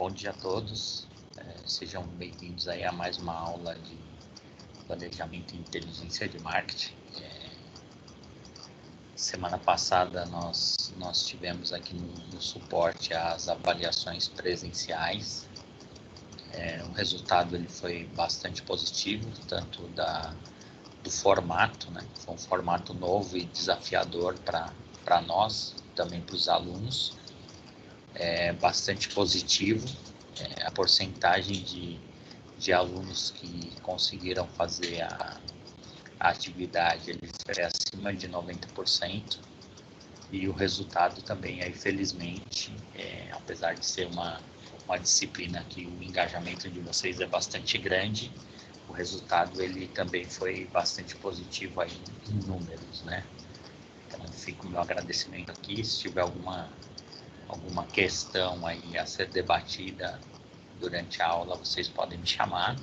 Bom dia a todos, sejam bem-vindos aí a mais uma aula de planejamento e inteligência de marketing. Semana passada nós tivemos aqui no suporte as avaliações presenciais. O resultado ele foi bastante positivo, tanto do formato, né? Foi um formato novo e desafiador para nós, também para os alunos. Bastante positivo, a porcentagem de alunos que conseguiram fazer a atividade ele foi acima de 90%, e o resultado também, aí, felizmente, apesar de ser uma disciplina que o engajamento de vocês é bastante grande, o resultado ele também foi bastante positivo aí em números, né? Então fica o meu agradecimento aqui. Se tiver alguma questão aí a ser debatida durante a aula, vocês podem me chamar.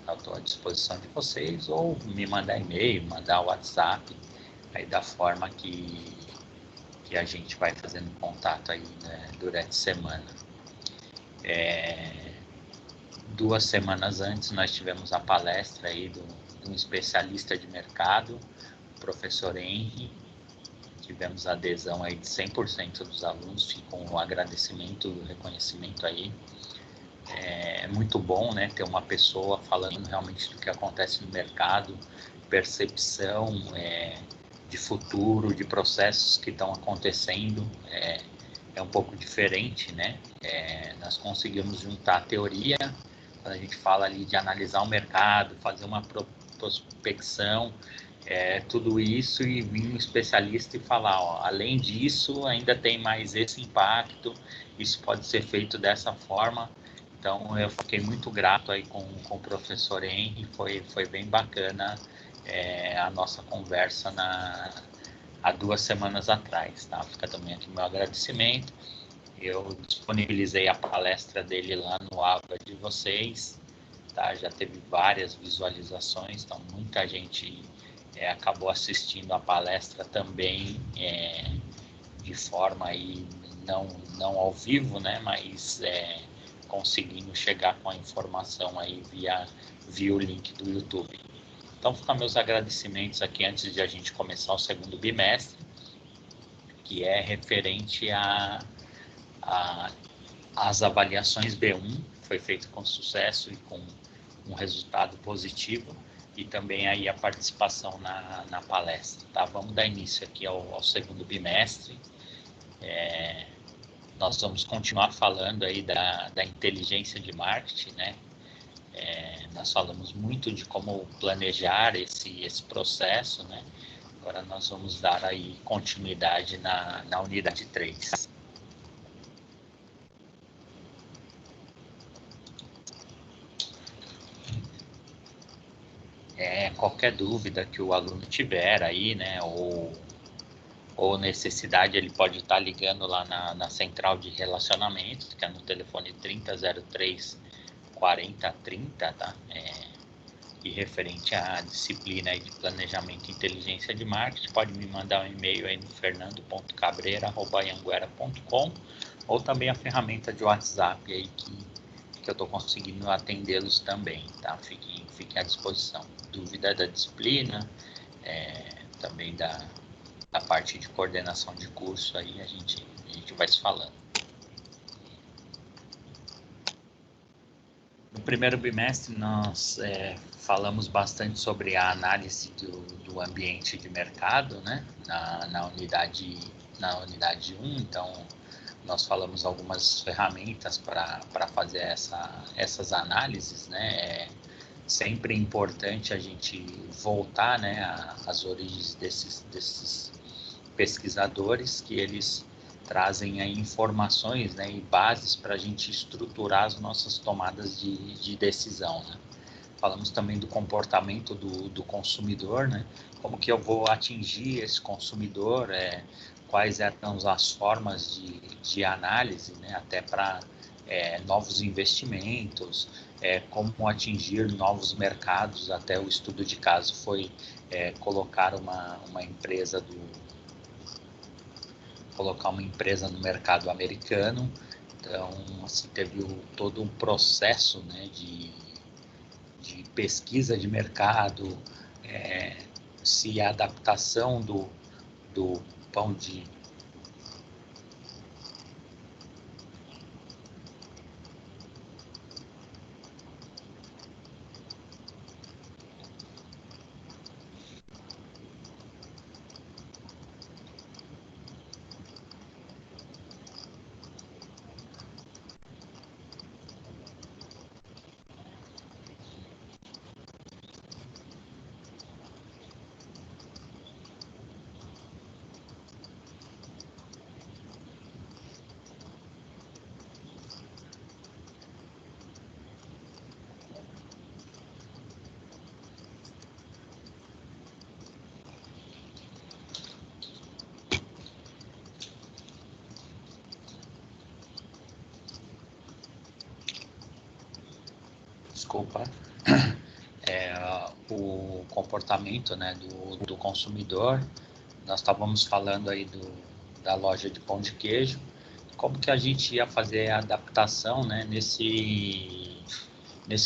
Eu estou à disposição de vocês, ou me mandar e-mail, mandar WhatsApp, aí da forma que a gente vai fazendo contato aí, né, durante a semana. 2 semanas antes nós tivemos a palestra aí de um especialista de mercado, o professor Henry. Tivemos a adesão aí de 100% dos alunos, ficou um agradecimento, um reconhecimento aí. É muito bom, né, ter uma pessoa falando realmente do que acontece no mercado, percepção de futuro, de processos que estão acontecendo. É um pouco diferente, né? Nós conseguimos juntar a teoria, quando a gente fala ali de analisar o mercado, fazer uma prospecção, tudo isso, e vir um especialista e falar, ó, além disso, ainda tem mais esse impacto, isso pode ser feito dessa forma. Então, eu fiquei muito grato aí com o professor Henry, foi bem bacana a nossa conversa há 2 semanas atrás, tá? Fica também aqui meu agradecimento. Eu disponibilizei a palestra dele lá no Ava de vocês, tá? Já teve várias visualizações, então muita gente acabou assistindo a palestra também de forma aí não ao vivo, né? Mas conseguindo chegar com a informação aí via o link do YouTube. Então, ficam meus agradecimentos aqui antes de a gente começar o segundo bimestre, que é referente às avaliações B1, foi feito com sucesso e com um resultado positivo, e também aí a participação na palestra, tá? Vamos dar início aqui ao segundo bimestre. Nós vamos continuar falando aí da inteligência de marketing, né? Nós falamos muito de como planejar esse processo, né? Agora nós vamos dar aí continuidade na unidade 3. Qualquer dúvida que o aluno tiver aí, né, ou necessidade, ele pode estar ligando lá na central de relacionamento, que é no telefone 3003 4030, tá? E referente à disciplina aí de planejamento e inteligência de marketing, pode me mandar um e-mail aí no fernando.cabreira@anhanguera.com, ou também a ferramenta de WhatsApp aí que eu estou conseguindo atendê-los também, tá? Fiquem à disposição. Dúvida da disciplina, também da parte de coordenação de curso, aí a gente vai se falando. No primeiro bimestre, nós falamos bastante sobre a análise do ambiente de mercado, né? na unidade 1, então nós falamos algumas ferramentas para fazer essas análises, né? Sempre importante a gente voltar, né, às origens desses pesquisadores, que eles trazem aí informações, né, e bases para a gente estruturar as nossas tomadas de decisão, né? Falamos também do comportamento do consumidor, né? Como que eu vou atingir esse consumidor, quais eram as formas de análise, né? Até para novos investimentos, como atingir novos mercados. Até o estudo de caso foi colocar uma empresa no mercado americano. Então, assim, teve todo um processo, né, de pesquisa de mercado, se a adaptação do pão de... Desculpa. O comportamento, né, do consumidor. Nós estávamos falando aí da loja de pão de queijo, como que a gente ia fazer a adaptação, né, nesse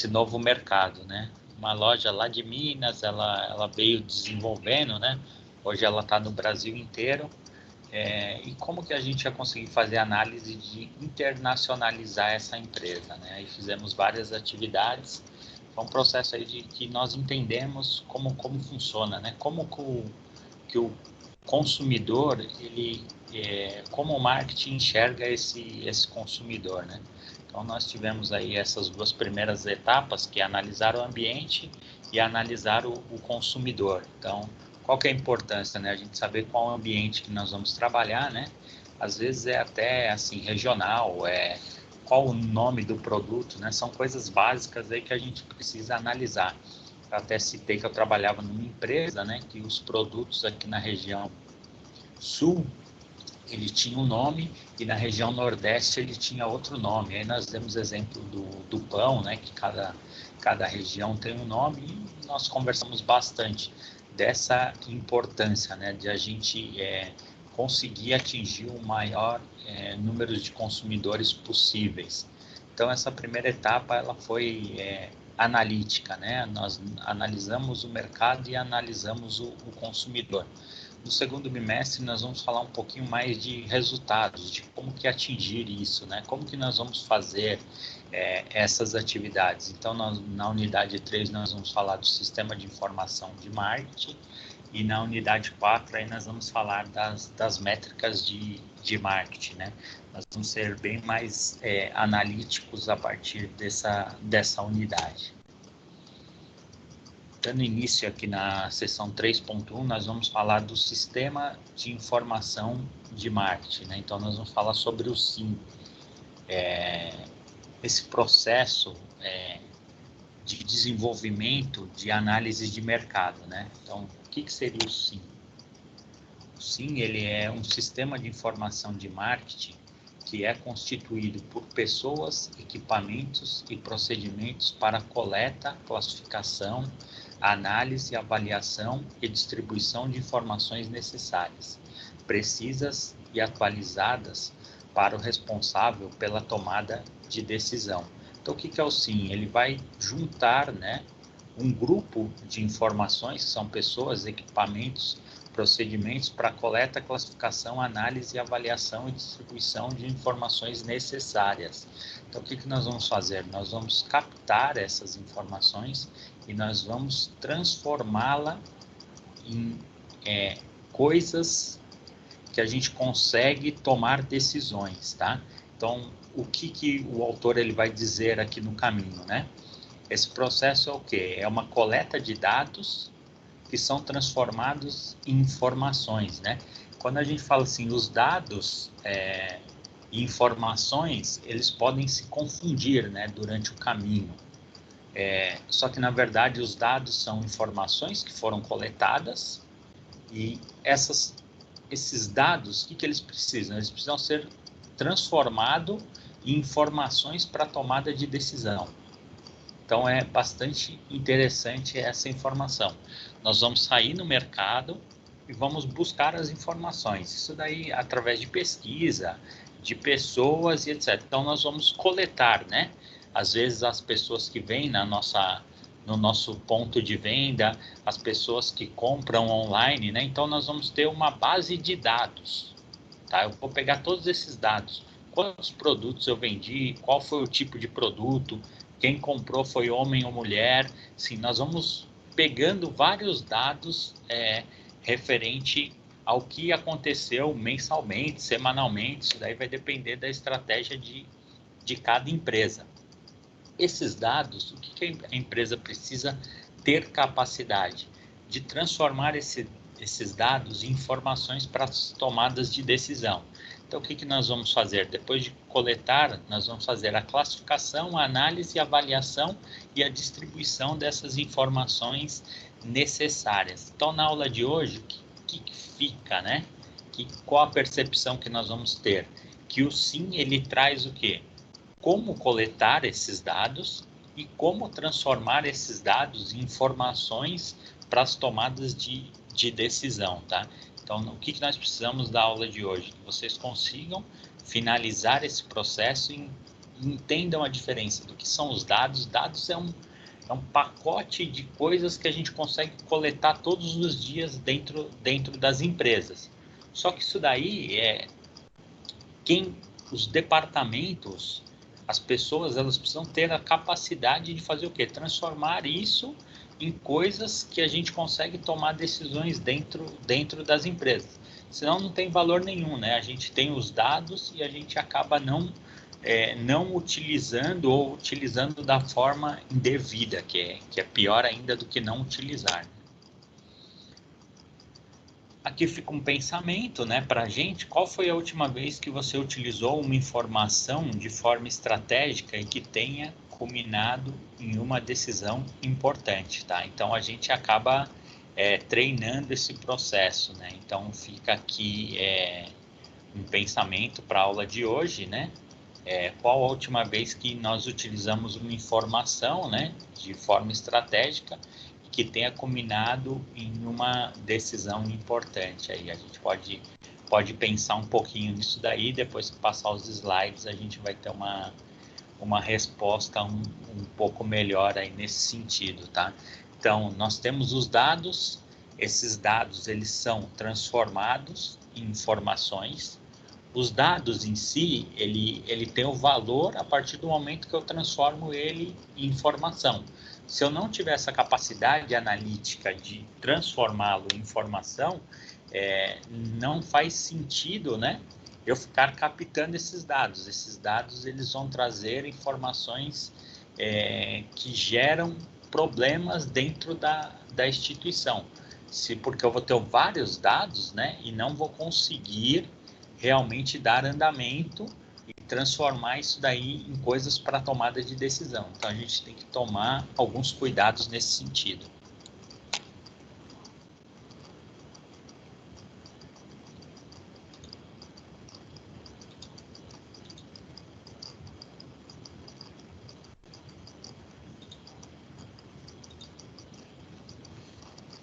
novo mercado, né? Uma loja lá de Minas, ela veio desenvolvendo, né? Hoje ela está no Brasil inteiro. E como que a gente ia conseguir fazer análise de internacionalizar essa empresa, né? Aí fizemos várias atividades. É um processo aí de que nós entendemos como funciona, né? Como que o consumidor, como o marketing enxerga esse consumidor, né? Então, nós tivemos aí essas duas primeiras etapas, que é analisar o ambiente e analisar o consumidor. Então, qual que é a importância, né? A gente saber qual ambiente que nós vamos trabalhar, né? Às vezes é até, assim, regional, qual o nome do produto, né? São coisas básicas aí que a gente precisa analisar. Eu até citei que eu trabalhava numa empresa, né? Que os produtos aqui na região sul, ele tinha um nome, e na região nordeste ele tinha outro nome. Aí nós demos exemplo do pão, né, que cada região tem um nome, e nós conversamos bastante dessa importância, né, de a gente conseguir atingir o maior número de consumidores possíveis. Então, essa primeira etapa ela foi analítica, né? Nós analisamos o mercado e analisamos o consumidor. No segundo bimestre, nós vamos falar um pouquinho mais de resultados, de como que atingir isso, né? Como que nós vamos fazer essas atividades. Então, na unidade 3, nós vamos falar do sistema de informação de marketing, e na unidade 4, aí nós vamos falar das métricas de marketing, né? Nós vamos ser bem mais analíticos a partir dessa unidade. Dando início aqui na seção 3.1, nós vamos falar do sistema de informação de marketing, né? Então, nós vamos falar sobre o SIM, esse processo de desenvolvimento de análise de mercado, né? Então, o que seria o SIM? O SIM, ele é um sistema de informação de marketing que é constituído por pessoas, equipamentos e procedimentos para coleta, classificação, análise, avaliação e distribuição de informações necessárias, precisas e atualizadas para o responsável pela tomada de decisão. Então, o que é o SIM? Ele vai juntar, né, um grupo de informações, que são pessoas, equipamentos, procedimentos para coleta, classificação, análise, avaliação e distribuição de informações necessárias. Então, o que nós vamos fazer? Nós vamos captar essas informações e nós vamos transformá-la em coisas que a gente consegue tomar decisões, tá? Então, o que o autor ele vai dizer aqui no caminho, né? Esse processo é o quê? É uma coleta de dados que são transformados em informações, né? Quando a gente fala assim, os dados e informações, eles podem se confundir, né, durante o caminho. Só que, na verdade, os dados são informações que foram coletadas, e esses dados, o que eles precisam? Eles precisam ser transformados em informações para tomada de decisão. Então, é bastante interessante essa informação. Nós vamos sair no mercado e vamos buscar as informações. Isso daí, através de pesquisa, de pessoas e etc. Então, nós vamos coletar, né? Às vezes, as pessoas que vêm no nosso ponto de venda, as pessoas que compram online, né? Então, nós vamos ter uma base de dados, tá? Eu vou pegar todos esses dados. Quantos produtos eu vendi, qual foi o tipo de produto, quem comprou foi homem ou mulher. Sim, nós vamos pegando vários dados referente ao que aconteceu mensalmente, semanalmente. Isso daí vai depender da estratégia de cada empresa. Esses dados, o que a empresa precisa ter capacidade de transformar esses dados em informações para as tomadas de decisão. Então, o que nós vamos fazer? Depois de coletar, nós vamos fazer a classificação, a análise, a avaliação e a distribuição dessas informações necessárias. Então, na aula de hoje, o que fica, né? Qual a percepção que nós vamos ter? Que o SIM, ele traz o quê? Como coletar esses dados e como transformar esses dados em informações para as tomadas de decisão, tá? Então, o que nós precisamos da aula de hoje? Que vocês consigam finalizar esse processo e entendam a diferença do que são os dados. Dados é um pacote de coisas que a gente consegue coletar todos os dias dentro das empresas. Só que isso daí os departamentos, as pessoas, elas precisam ter a capacidade de fazer o quê? Transformar isso em coisas que a gente consegue tomar decisões dentro das empresas. Senão não tem valor nenhum, né? A gente tem os dados e a gente acaba não utilizando ou utilizando da forma indevida, que é pior ainda do que não utilizar. Aqui fica um pensamento, né, para a gente. Qual foi a última vez que você utilizou uma informação de forma estratégica e que tenha culminado em uma decisão importante, tá? Então, a gente acaba treinando esse processo, né? Então, fica aqui um pensamento para a aula de hoje, né? Qual a última vez que nós utilizamos uma informação, né, de forma estratégica que tenha culminado em uma decisão importante. Aí a gente pode pensar um pouquinho nisso daí, depois que passar os slides a gente vai ter uma resposta um pouco melhor aí nesse sentido, tá? Então, nós temos os dados, esses dados eles são transformados em informações. Os dados em si, ele tem o valor a partir do momento que eu transformo ele em informação. Se eu não tiver essa capacidade analítica de transformá-lo em informação, não faz sentido, né, eu ficar captando esses dados. Esses dados eles vão trazer informações que geram problemas dentro da instituição. Porque eu vou ter vários dados, né, e não vou conseguir realmente dar andamento e transformar isso daí em coisas para tomada de decisão. Então, a gente tem que tomar alguns cuidados nesse sentido.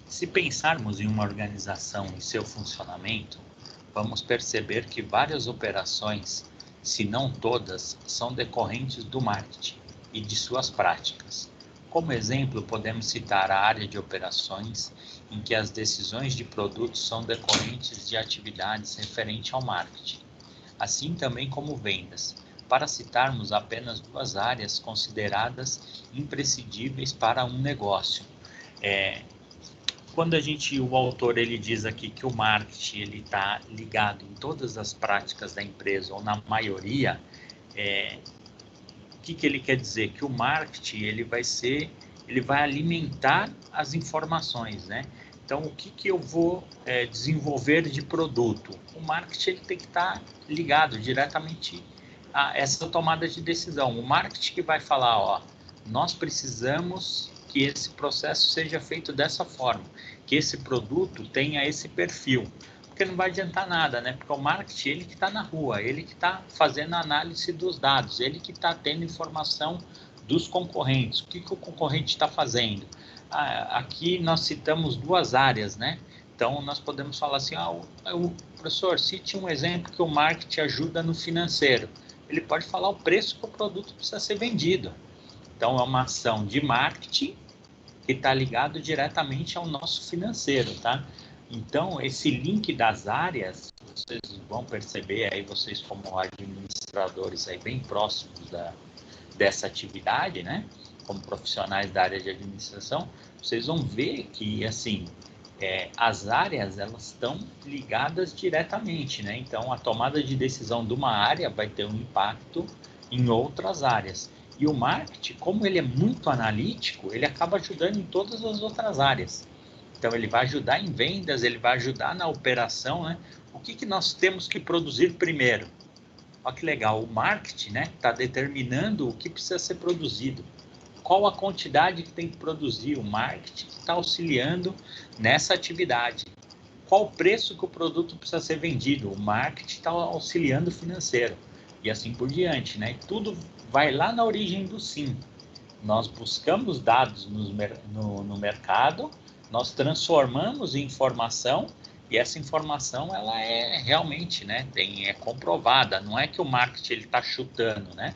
Se pensarmos em uma organização e seu funcionamento, vamos perceber que várias operações, se não todas, são decorrentes do marketing e de suas práticas. Como exemplo, podemos citar a área de operações, em que as decisões de produtos são decorrentes de atividades referentes ao marketing, assim também como vendas, para citarmos apenas duas áreas consideradas imprescindíveis para um negócio. Quando o autor ele diz aqui que o marketing ele está ligado em todas as práticas da empresa, ou na maioria, o que ele quer dizer? Que o marketing ele vai alimentar as informações, né? Então, o que eu vou desenvolver de produto? O marketing ele tem que estar ligado diretamente a essa tomada de decisão. O marketing que vai falar, ó, nós precisamos que esse processo seja feito dessa forma, que esse produto tenha esse perfil, porque não vai adiantar nada, né? Porque o marketing, ele que está na rua, ele que está fazendo a análise dos dados, ele que está tendo informação dos concorrentes, o que o concorrente está fazendo. Aqui nós citamos duas áreas, né? Então, nós podemos falar assim, o professor, cite um exemplo que o marketing ajuda no financeiro. Ele pode falar o preço que o produto precisa ser vendido. Então, é uma ação de marketing que está ligado diretamente ao nosso financeiro, tá? Então, esse link das áreas, vocês vão perceber aí, vocês como administradores aí bem próximos dessa atividade, né? Como profissionais da área de administração, vocês vão ver que, assim, as áreas, elas estão ligadas diretamente, né? Então, a tomada de decisão de uma área vai ter um impacto em outras áreas. E o marketing, como ele é muito analítico, ele acaba ajudando em todas as outras áreas. Então, ele vai ajudar em vendas, ele vai ajudar na operação, né? O que nós temos que produzir primeiro? Olha que legal, o marketing, né, está determinando o que precisa ser produzido. Qual a quantidade que tem que produzir? O marketing está auxiliando nessa atividade. Qual o preço que o produto precisa ser vendido? O marketing está auxiliando o financeiro. E assim por diante, né? Tudo vai lá na origem do sim. Nós buscamos dados no mercado, nós transformamos em informação, e essa informação, ela é realmente, né, é comprovada. Não é que o marketing está chutando, né?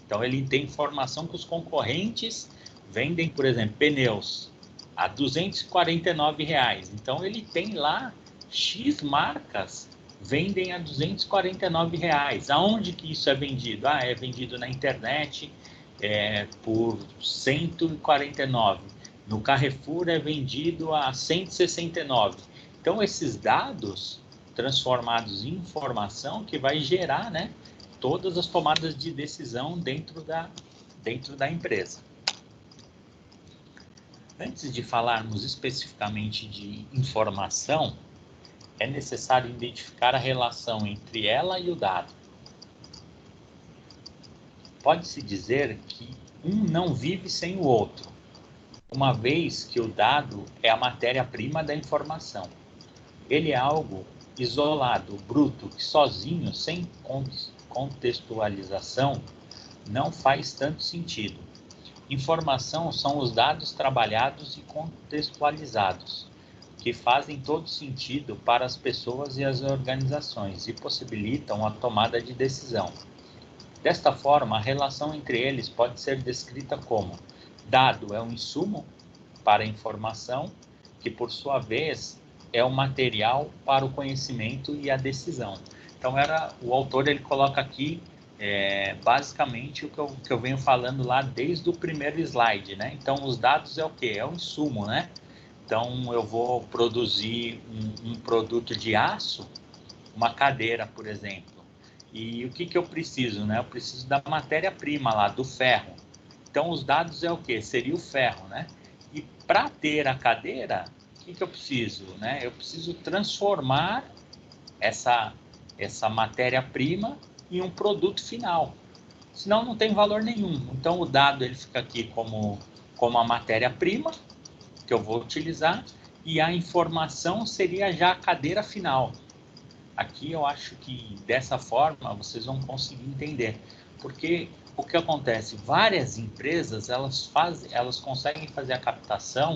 Então, ele tem informação que os concorrentes vendem, por exemplo, pneus a R$ 249. Então, ele tem lá X marcas vendem a R$ 249. Aonde que isso é vendido? É vendido na internet por R$ 149. No Carrefour é vendido a R$ 169. Então, esses dados transformados em informação que vai gerar, né, todas as tomadas de decisão dentro da empresa. Antes de falarmos especificamente de informação, é necessário identificar a relação entre ela e o dado. Pode-se dizer que um não vive sem o outro, uma vez que o dado é a matéria-prima da informação. Ele é algo isolado, bruto, que sozinho, sem contextualização, não faz tanto sentido. Informação são os dados trabalhados e contextualizados, que fazem todo sentido para as pessoas e as organizações e possibilitam a tomada de decisão. Desta forma, a relação entre eles pode ser descrita como: dado é um insumo para a informação, que por sua vez é o material para o conhecimento e a decisão. Então, o autor ele coloca aqui basicamente o que eu venho falando lá desde o primeiro slide, né? Então, os dados é o quê? É o insumo, né? Então, eu vou produzir um produto de aço, uma cadeira, por exemplo. E o que eu preciso, né? Eu preciso da matéria-prima lá, do ferro. Então, os dados é o quê? Seria o ferro, né? E para ter a cadeira, o que eu preciso, né? Eu preciso transformar essa matéria-prima em um produto final. Senão não tem valor nenhum. Então, o dado ele fica aqui como a matéria-prima que eu vou utilizar, e a informação seria já a cadeira final. Aqui eu acho que dessa forma vocês vão conseguir entender, porque o que acontece? Várias empresas elas conseguem fazer a captação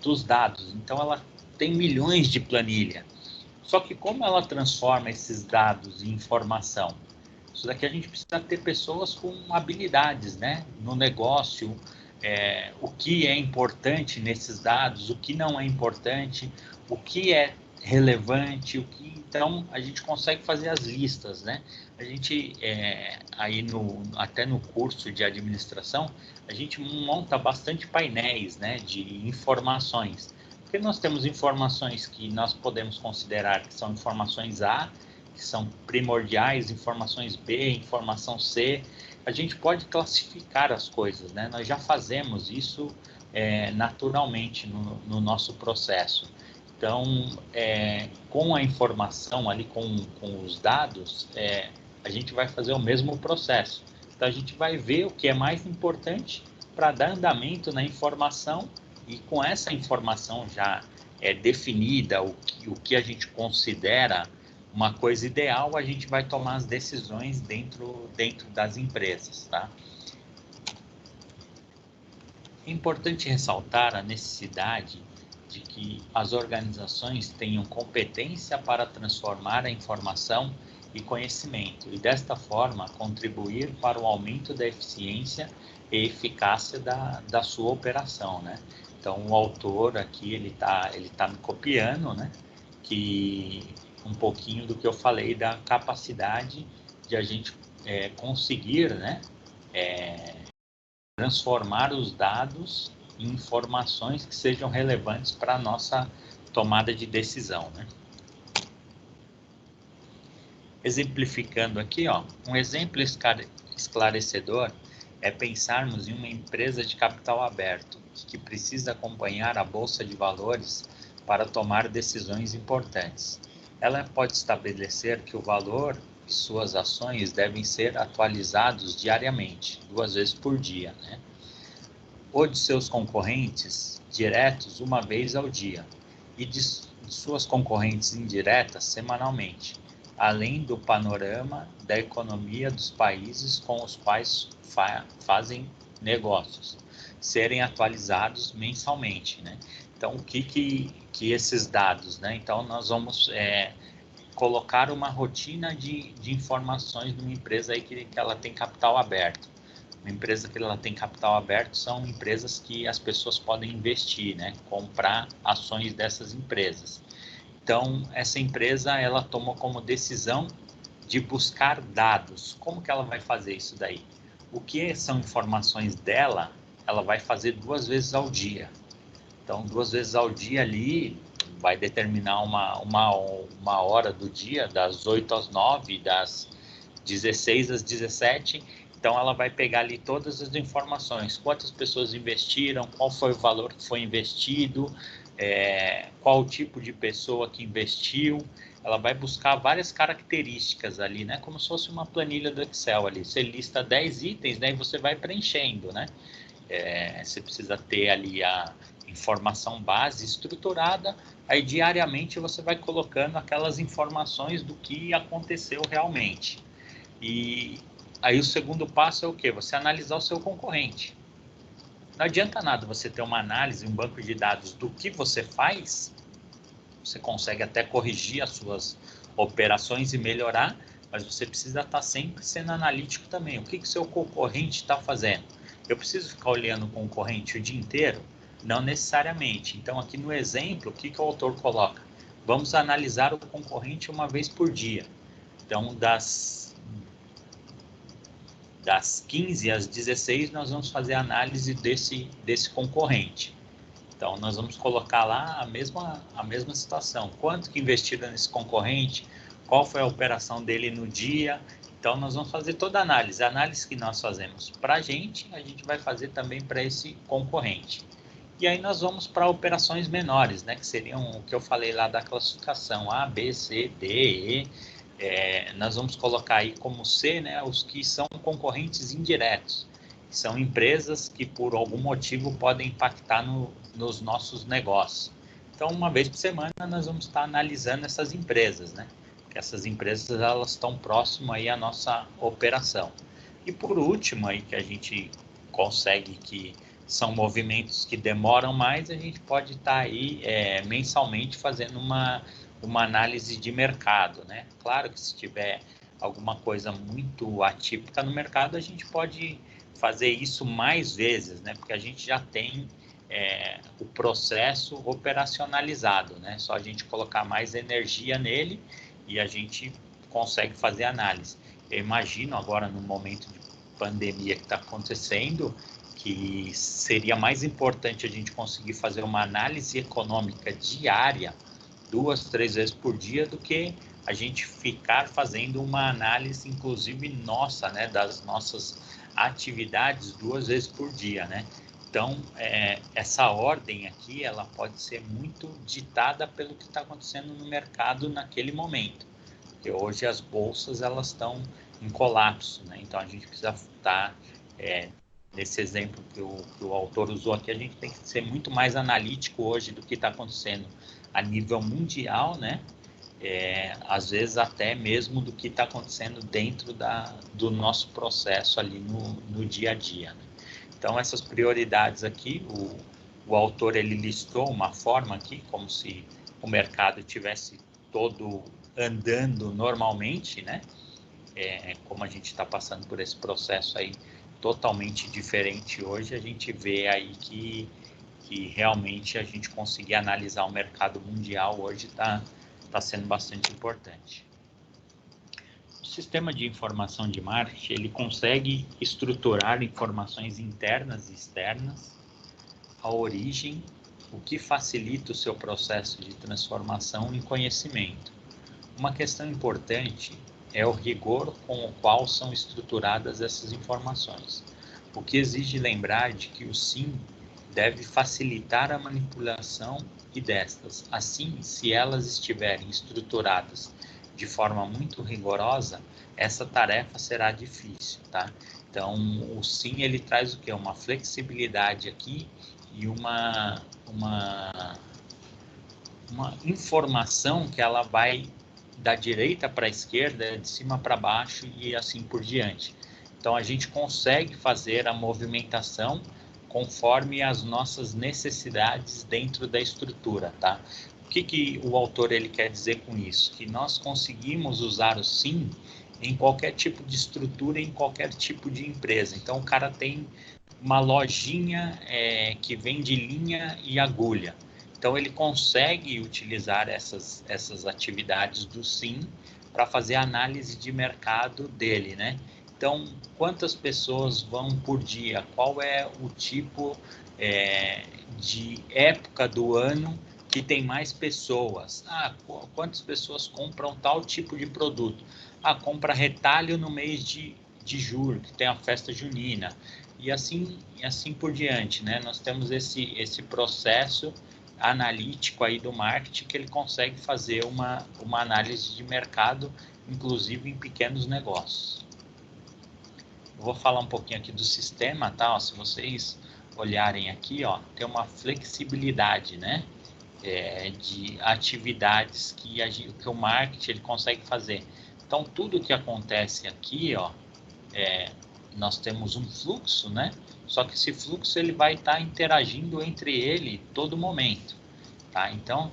dos dados, então ela tem milhões de planilha. Só que como ela transforma esses dados em informação? Isso daqui a gente precisa ter pessoas com habilidades, né, no negócio, o que é importante nesses dados, o que não é importante, o que é relevante, então a gente consegue fazer as listas, né? A gente aí até no curso de administração a gente monta bastante painéis, né, de informações, porque nós temos informações que nós podemos considerar que são informações A, que são primordiais, informações B, informação C. A gente pode classificar as coisas, né? Nós já fazemos isso naturalmente no nosso processo. Então, com a informação ali, com os dados, a gente vai fazer o mesmo processo. Então, a gente vai ver o que é mais importante para dar andamento na informação, e com essa informação já definida, o que a gente considera uma coisa ideal, a gente vai tomar as decisões dentro das empresas, tá? É importante ressaltar a necessidade de que as organizações tenham competência para transformar a informação e conhecimento e, desta forma, contribuir para o aumento da eficiência e eficácia da sua operação, né? Então, o autor aqui, ele tá me copiando, né? Que um pouquinho do que eu falei da capacidade de a gente conseguir, né? Transformar os dados em informações que sejam relevantes para a nossa tomada de decisão, né? Exemplificando aqui, ó, um exemplo esclarecedor é pensarmos em uma empresa de capital aberto que precisa acompanhar a bolsa de valores para tomar decisões importantes. Ela pode estabelecer que o valor de suas ações devem ser atualizados diariamente, 2 vezes por dia, né? Ou de seus concorrentes diretos, 1 vez ao dia, e de suas concorrentes indiretas, semanalmente, além do panorama da economia dos países com os quais fazem negócios, serem atualizados mensalmente, né? Então, o que esses dados, né? Então, nós vamos colocar uma rotina de informações numa empresa aí que ela tem capital aberto. Uma empresa que ela tem capital aberto são empresas que as pessoas podem investir, né? Comprar ações dessas empresas. Então, essa empresa, ela tomou como decisão de buscar dados. Como que ela vai fazer isso daí? O que são informações dela, ela vai fazer 2 vezes ao dia. Então, 2 vezes ao dia ali, vai determinar uma hora do dia, das 8 às 9, das 16 às 17. Então, ela vai pegar ali todas as informações. Quantas pessoas investiram, qual foi o valor que foi investido, qual o tipo de pessoa que investiu. Ela vai buscar várias características ali, né? Como se fosse uma planilha do Excel ali. Você lista 10 itens, né? E você vai preenchendo, né? Você precisa ter ali a informação base estruturada, aí diariamente você vai colocando aquelas informações do que aconteceu realmente. E aí o segundo passo é o quê? Você analisar o seu concorrente. Não adianta nada você ter uma análise, um banco de dados do que você faz, você consegue até corrigir as suas operações e melhorar, mas você precisa estar sempre sendo analítico também. O que o seu concorrente está fazendo? Eu preciso ficar olhando o concorrente o dia inteiro? Não necessariamente. Então, aqui no exemplo, o que o autor coloca? Vamos analisar o concorrente 1 vez por dia. Então, das 15 às 16, nós vamos fazer a análise desse concorrente. Então, nós vamos colocar lá a mesma situação. Quanto que investiram nesse concorrente? Qual foi a operação dele no dia? Então, nós vamos fazer toda a análise. A análise que nós fazemos para a gente vai fazer também para esse concorrente. E aí nós vamos para operações menores, né? Que seriam o que eu falei lá da classificação A, B, C, D, E. Nós vamos colocar aí como C, né? Os que são concorrentes indiretos. São empresas que, por algum motivo, podem impactar nos nossos negócios. Então, 1 vez por semana, nós vamos estar analisando essas empresas, né? Porque essas empresas, elas estão próximas aí à nossa operação. E, por último, aí que a gente consegue, que são movimentos que demoram mais, a gente pode estar aí mensalmente fazendo uma análise de mercado, né? Claro que se tiver alguma coisa muito atípica no mercado, a gente pode fazer isso mais vezes, né? Porque a gente já tem o processo operacionalizado, né? Só a gente colocar mais energia nele e a gente consegue fazer análise. Eu imagino agora, no momento de pandemia que está acontecendo, que seria mais importante a gente conseguir fazer uma análise econômica diária, 2, 3 vezes por dia, do que a gente ficar fazendo uma análise, inclusive nossa, né, das nossas atividades 2 vezes por dia, né? Então, essa ordem aqui, ela pode ser muito ditada pelo que está acontecendo no mercado naquele momento. Porque hoje as bolsas, elas estão em colapso, né? Então, a gente precisa estar, nesse exemplo que o autor usou aqui, a gente tem que ser muito mais analítico hoje do que está acontecendo a nível mundial, né? Às vezes até mesmo do que está acontecendo dentro do nosso processo ali no dia a dia, né? Então, essas prioridades aqui, O autor ele listou uma forma aqui, como se o mercado tivesse todo andando normalmente, né? Como a gente está passando por esse processo aí totalmente diferente hoje, a gente vê aí que realmente a gente conseguir analisar o mercado mundial hoje está sendo bastante importante. O sistema de informação de marketing, ele consegue estruturar informações internas e externas, a origem, o que facilita o seu processo de transformação em conhecimento. Uma questão importante é o rigor com o qual são estruturadas essas informações, o que exige lembrar de que o SIM deve facilitar a manipulação destas. Assim, se elas estiverem estruturadas de forma muito rigorosa, essa tarefa será difícil, tá? Então, o SIM, ele traz o quê? Uma flexibilidade aqui e uma informação que ela vai da direita para a esquerda, de cima para baixo e assim por diante. Então, a gente consegue fazer a movimentação conforme as nossas necessidades dentro da estrutura, tá? O que o autor ele quer dizer com isso? Que nós conseguimos usar o SIM em qualquer tipo de estrutura, em qualquer tipo de empresa. Então, o cara tem uma lojinha que vende linha e agulha. Então, ele consegue utilizar essas atividades do SIM para fazer a análise de mercado dele, né? Então, quantas pessoas vão por dia? Qual é o tipo de época do ano que tem mais pessoas? Quantas pessoas compram tal tipo de produto? Compra retalho no mês de julho, que tem a festa junina. E assim por diante, né? Nós temos esse processo analítico aí do marketing que ele consegue fazer uma análise de mercado, inclusive em pequenos negócios. Eu vou falar um pouquinho aqui do sistema, tá? Se vocês olharem aqui, tem uma flexibilidade, né? De atividades que o marketing ele consegue fazer. Então, tudo que acontece aqui, nós temos um fluxo, né? Só que esse fluxo ele vai estar interagindo entre ele todo momento, tá? Então,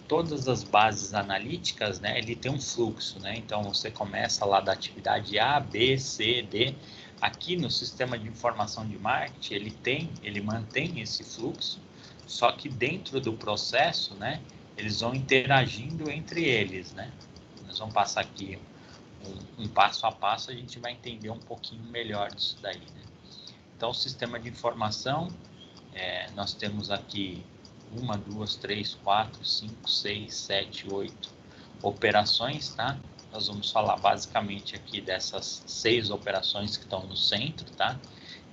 todas as bases analíticas, né? Ele tem um fluxo, né? Então, você começa lá da atividade A, B, C, D. Aqui no sistema de informação de marketing, ele mantém esse fluxo, só que dentro do processo, né? Eles vão interagindo entre eles, né? Nós vamos passar aqui um passo a passo, a gente vai entender um pouquinho melhor disso daí, né? Então, o sistema de informação, nós temos aqui 1, 2, 3, 4, 5, 6, 7, 8 operações, tá? Nós vamos falar basicamente aqui dessas 6 operações que estão no centro, tá?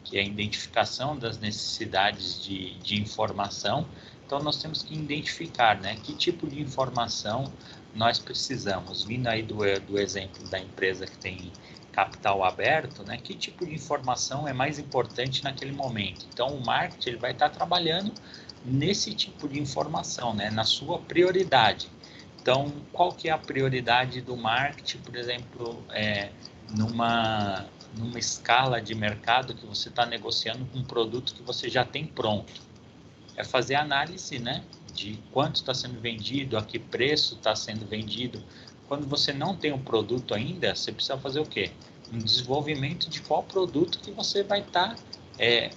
Que é a identificação das necessidades de informação. Então, nós temos que identificar, né? Que tipo de informação nós precisamos. Vindo aí do exemplo da empresa que tem capital aberto, né? Que tipo de informação é mais importante naquele momento? Então, o marketing ele vai estar trabalhando nesse tipo de informação, né? Na sua prioridade. Então, qual que é a prioridade do marketing, por exemplo, numa escala de mercado que você está negociando com um produto que você já tem pronto? É fazer análise, né? De quanto está sendo vendido, a que preço está sendo vendido. Quando você não tem um produto ainda, você precisa fazer o quê? Um desenvolvimento de qual produto que você vai estar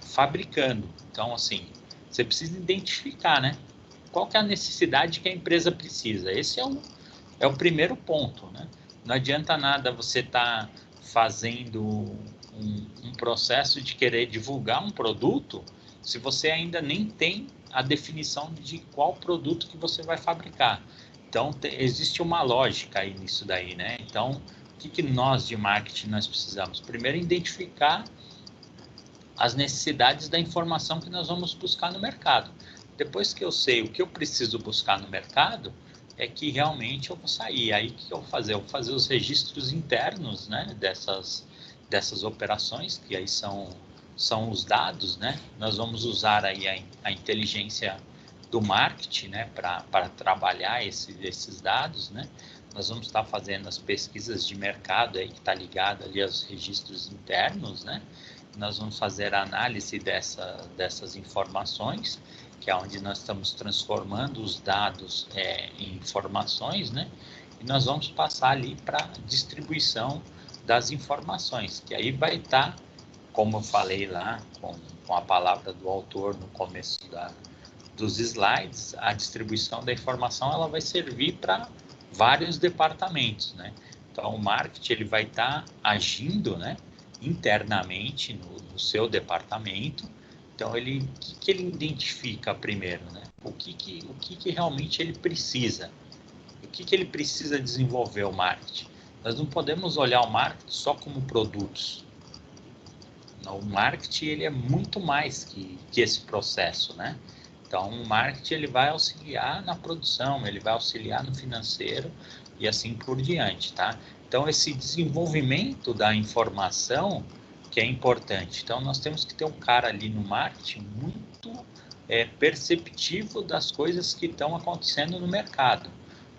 fabricando. Então, assim, você precisa identificar, né? Qual que é a necessidade que a empresa precisa. Esse é o primeiro ponto, né? Não adianta nada você estar fazendo um processo de querer divulgar um produto se você ainda nem tem a definição de qual produto que você vai fabricar. Então, existe uma lógica aí nisso daí, né? Então, o que nós de marketing nós precisamos? Primeiro, identificar as necessidades da informação que nós vamos buscar no mercado. Depois que eu sei o que eu preciso buscar no mercado, é que realmente eu vou sair. Aí, o que eu vou fazer? Eu vou fazer os registros internos, né, dessas operações, que aí são os dados, né? Nós vamos usar aí a inteligência do marketing, né, para trabalhar esses dados, né? Nós vamos estar fazendo as pesquisas de mercado aí que está ligado ali aos registros internos, né? nós vamos fazer a análise dessas informações, que é onde nós estamos transformando os dados em informações, né? E nós vamos passar ali para distribuição das informações, que aí vai estar, como eu falei lá, com a palavra do autor no começo dos slides, a distribuição da informação ela vai servir para vários departamentos, né? Então, o marketing ele vai estar agindo, né, internamente no seu departamento. Então, o que ele identifica primeiro, né? O que realmente ele precisa? O que ele precisa desenvolver o marketing? Nós não podemos olhar o marketing só como produtos. O marketing ele é muito mais que esse processo, né? Então, o marketing ele vai auxiliar na produção, ele vai auxiliar no financeiro e assim por diante, tá? Então, esse desenvolvimento da informação que é importante. Então, nós temos que ter um cara ali no marketing muito perceptivo das coisas que estão acontecendo no mercado.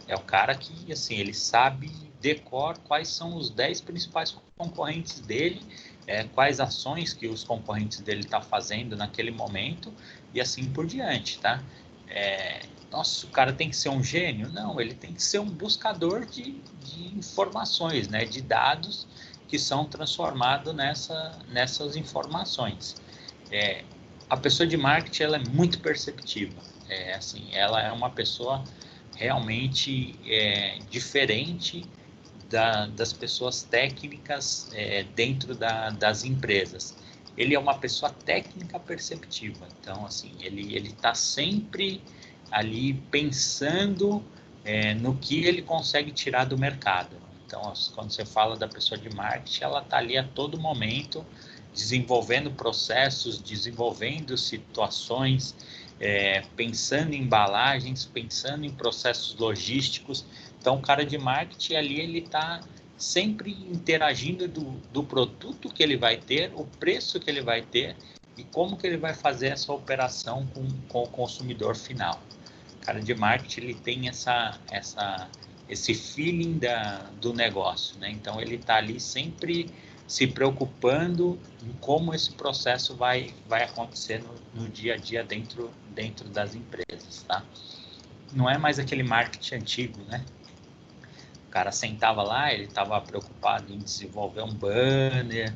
É o cara que, assim, ele sabe decor quais são os 10 principais concorrentes dele, quais ações que os concorrentes dele estão fazendo naquele momento e assim por diante, tá? Nossa, o cara tem que ser um gênio? Não, ele tem que ser um buscador de informações, né? De dados que são transformados nessas informações. A pessoa de marketing ela é muito perceptiva. Assim, ela é uma pessoa realmente diferente das pessoas técnicas dentro das empresas. Ele é uma pessoa técnica perceptiva. Então, assim, ele está sempre ali pensando no que ele consegue tirar do mercado. Então, quando você fala da pessoa de marketing, ela está ali a todo momento desenvolvendo processos, desenvolvendo situações, pensando em embalagens, pensando em processos logísticos. Então, o cara de marketing ali, ele está sempre interagindo do produto que ele vai ter, o preço que ele vai ter e como que ele vai fazer essa operação com o consumidor final. O cara de marketing, ele tem esse feeling do negócio, né? Então, ele está ali sempre se preocupando em como esse processo vai acontecer no dia a dia dentro das empresas, tá? Não é mais aquele marketing antigo, né? O cara sentava lá, ele estava preocupado em desenvolver um banner,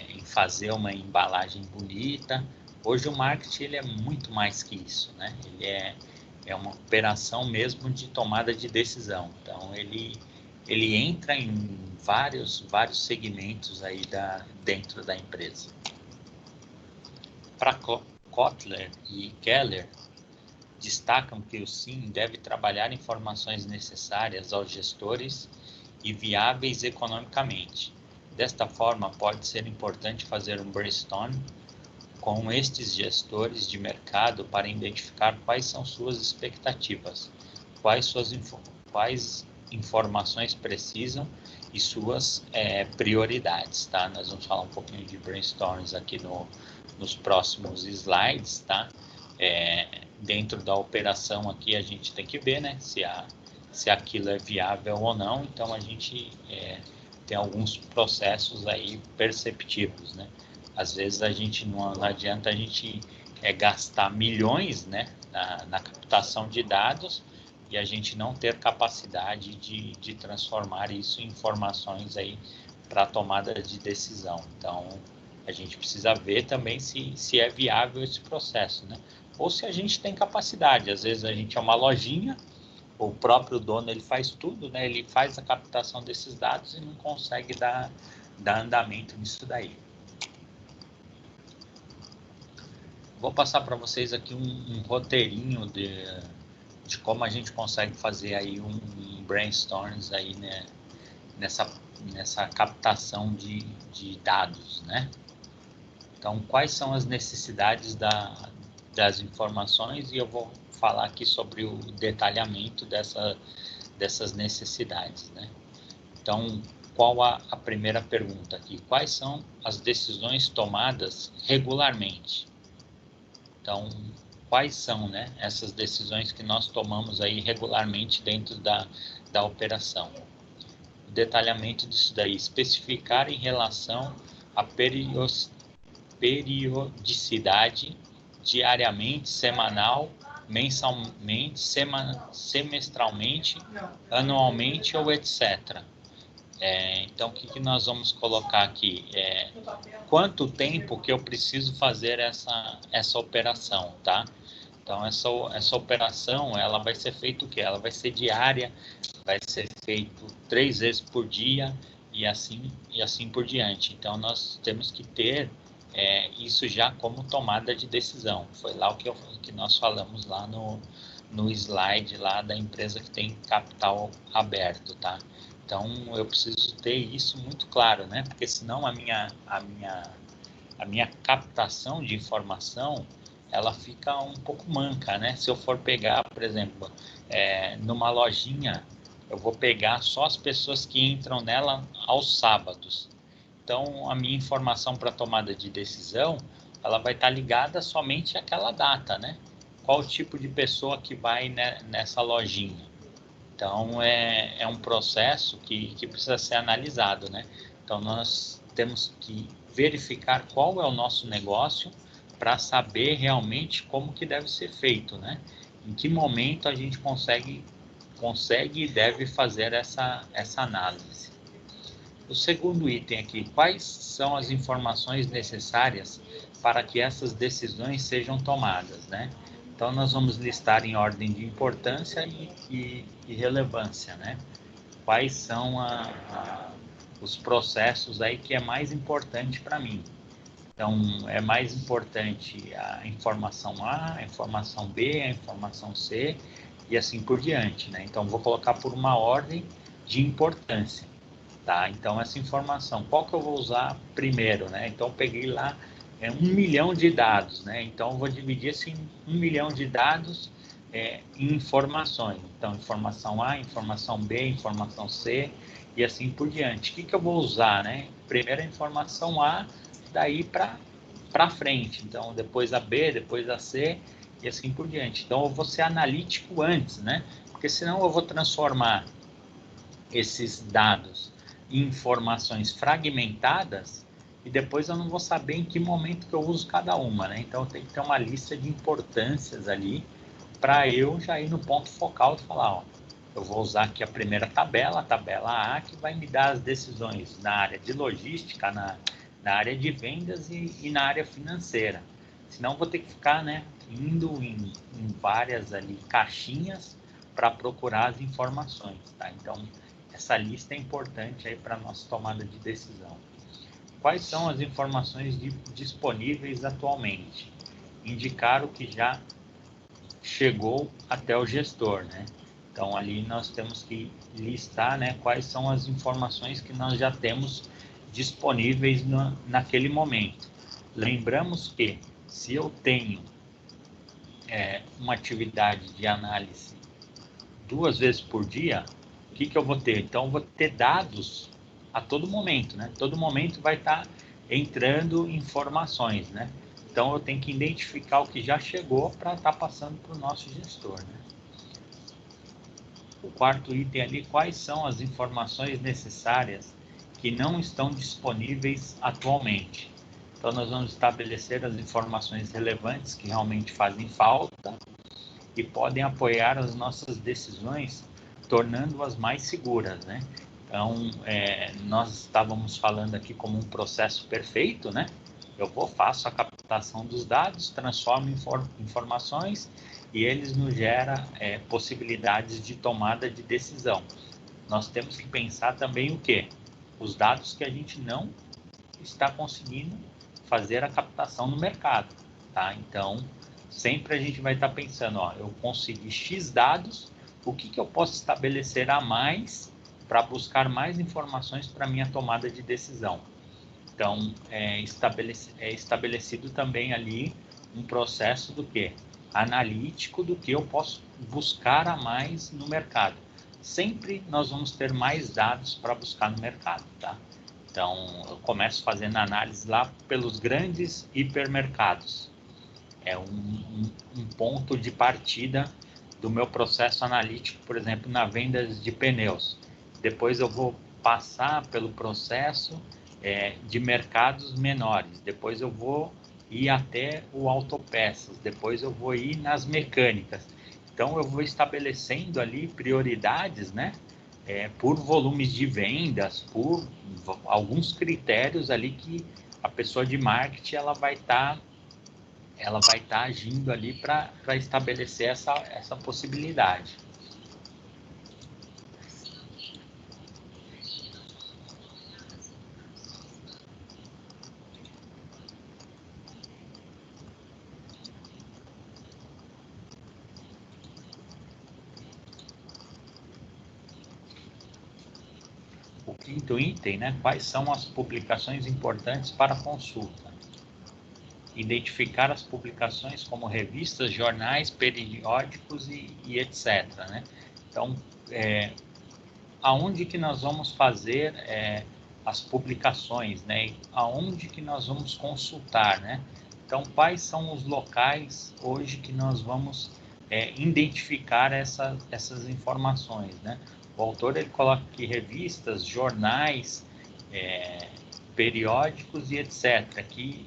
em fazer uma embalagem bonita. Hoje o marketing ele é muito mais que isso, né? Ele é uma operação mesmo de tomada de decisão. Então ele entra em vários segmentos aí dentro da empresa. Para Kotler e Keller, destacam que o SIM deve trabalhar informações necessárias aos gestores e viáveis economicamente. Desta forma, pode ser importante fazer um brainstorm com estes gestores de mercado para identificar quais são suas expectativas, quais informações precisam e suas prioridades, tá? Nós vamos falar um pouquinho de brainstorms aqui nos próximos slides, tá? Dentro da operação aqui a gente tem que ver, né, se aquilo é viável ou não. Então a gente tem alguns processos aí perceptivos, né? Às vezes a gente não adianta a gente gastar milhões, né, na captação de dados e a gente não ter capacidade de transformar isso em informações aí para tomada de decisão. Então a gente precisa ver também se é viável esse processo, né? Ou se a gente tem capacidade. Às vezes a gente é uma lojinha, o próprio dono ele faz tudo, né? Ele faz a captação desses dados e não consegue dar andamento nisso daí. Vou passar para vocês aqui um roteirinho de como a gente consegue fazer aí um brainstorms aí, né? Nessa captação de dados, né? Então, quais são as necessidades das informações, e eu vou falar aqui sobre o detalhamento dessas necessidades, né? Então, qual a primeira pergunta aqui? Quais são as decisões tomadas regularmente? Então, quais são, né, essas decisões que nós tomamos aí regularmente dentro da operação? O detalhamento disso daí, especificar em relação a periodicidade diariamente, semanal, mensalmente, semestralmente, anualmente ou etc. Então, o que nós vamos colocar aqui? Quanto tempo que eu preciso fazer essa operação, tá? Então, essa operação, ela vai ser feita o quê? Ela vai ser diária, vai ser feito 3 vezes por dia e assim por diante. Então, nós temos que ter isso já como tomada de decisão. Foi lá o que nós falamos lá no slide lá da empresa que tem capital aberto, tá? Então, eu preciso ter isso muito claro, né? Porque senão a minha captação de informação, ela fica um pouco manca, né? Se eu for pegar, por exemplo, numa lojinha, eu vou pegar só as pessoas que entram nela aos sábados. Então, a minha informação para tomada de decisão, ela vai estar ligada somente àquela data, né? Qual o tipo de pessoa que vai nessa lojinha? Então, é um processo que precisa ser analisado, né? Então, nós temos que verificar qual é o nosso negócio para saber realmente como que deve ser feito, né? Em que momento a gente consegue e deve fazer essa análise. O segundo item aqui, quais são as informações necessárias para que essas decisões sejam tomadas, né? Então, nós vamos listar em ordem de importância e relevância, né? Quais são os processos aí que é mais importante para mim. Então, é mais importante a informação A, a informação B, a informação C e assim por diante, né? Então, vou colocar por uma ordem de importância, tá? Então, essa informação, qual que eu vou usar primeiro, né? Então, eu peguei lá 1 milhão de dados, né? Então, eu vou dividir esse 1 milhão de dados em informações. Então, informação A, informação B, informação C e assim por diante. O que eu vou usar, né? Primeiro a informação A, daí para frente. Então, depois a B, depois a C e assim por diante. Então, eu vou ser analítico antes, né? Porque senão eu vou transformar esses dados em informações fragmentadas e depois eu não vou saber em que momento que eu uso cada uma, né? Então, eu tenho que ter uma lista de importâncias ali para eu já ir no ponto focal e falar, ó, eu vou usar aqui a primeira tabela, a tabela A, que vai me dar as decisões na área de logística, na área de vendas e na área financeira. Senão vou ter que ficar, né, indo em várias ali caixinhas para procurar as informações, tá? Então, essa lista é importante aí para a nossa tomada de decisão. Quais são as informações disponíveis atualmente? Indicar o que já chegou até o gestor, né? Então, ali nós temos que listar, né, quais são as informações que nós já temos disponíveis naquele momento. Lembramos que, se eu tenho uma atividade de análise 2 vezes por dia, o que eu vou ter? Então, eu vou ter dados a todo momento, né? Todo momento vai estar entrando informações, né? Então, eu tenho que identificar o que já chegou para estar passando para o nosso gestor, né? O quarto item ali, quais são as informações necessárias que não estão disponíveis atualmente? Então, nós vamos estabelecer as informações relevantes que realmente fazem falta e podem apoiar as nossas decisões, tornando-as mais seguras, né? Então, nós estávamos falando aqui como um processo perfeito, né? Eu faço a captação dos dados, transformo em informações e eles nos geram possibilidades de tomada de decisão. Nós temos que pensar também o quê? Os dados que a gente não está conseguindo fazer a captação no mercado, tá? Então, sempre a gente vai estar pensando, ó, eu consegui X dados, o que eu posso estabelecer a mais para buscar mais informações para minha tomada de decisão. Então, é estabelecido também ali um processo do quê? Analítico do que eu posso buscar a mais no mercado. Sempre nós vamos ter mais dados para buscar no mercado, tá? Então, eu começo fazendo análise lá pelos grandes hipermercados. É um ponto de partida do meu processo analítico, por exemplo, na venda de pneus. Depois eu vou passar pelo processo de mercados menores, depois eu vou ir até o autopeças, depois eu vou ir nas mecânicas. Então eu vou estabelecendo ali prioridades, né? Por volumes de vendas, por alguns critérios ali que a pessoa de marketing ela vai estar agindo ali para estabelecer essa possibilidade. O quinto item, né? Quais são as publicações importantes para consulta? Identificar as publicações como revistas, jornais, periódicos e etc. Né? Então, aonde que nós vamos fazer as publicações, né? Aonde que nós vamos consultar, né? Então, quais são os locais hoje que nós vamos identificar essas informações, né? O autor ele coloca aqui revistas, jornais, periódicos e etc. Que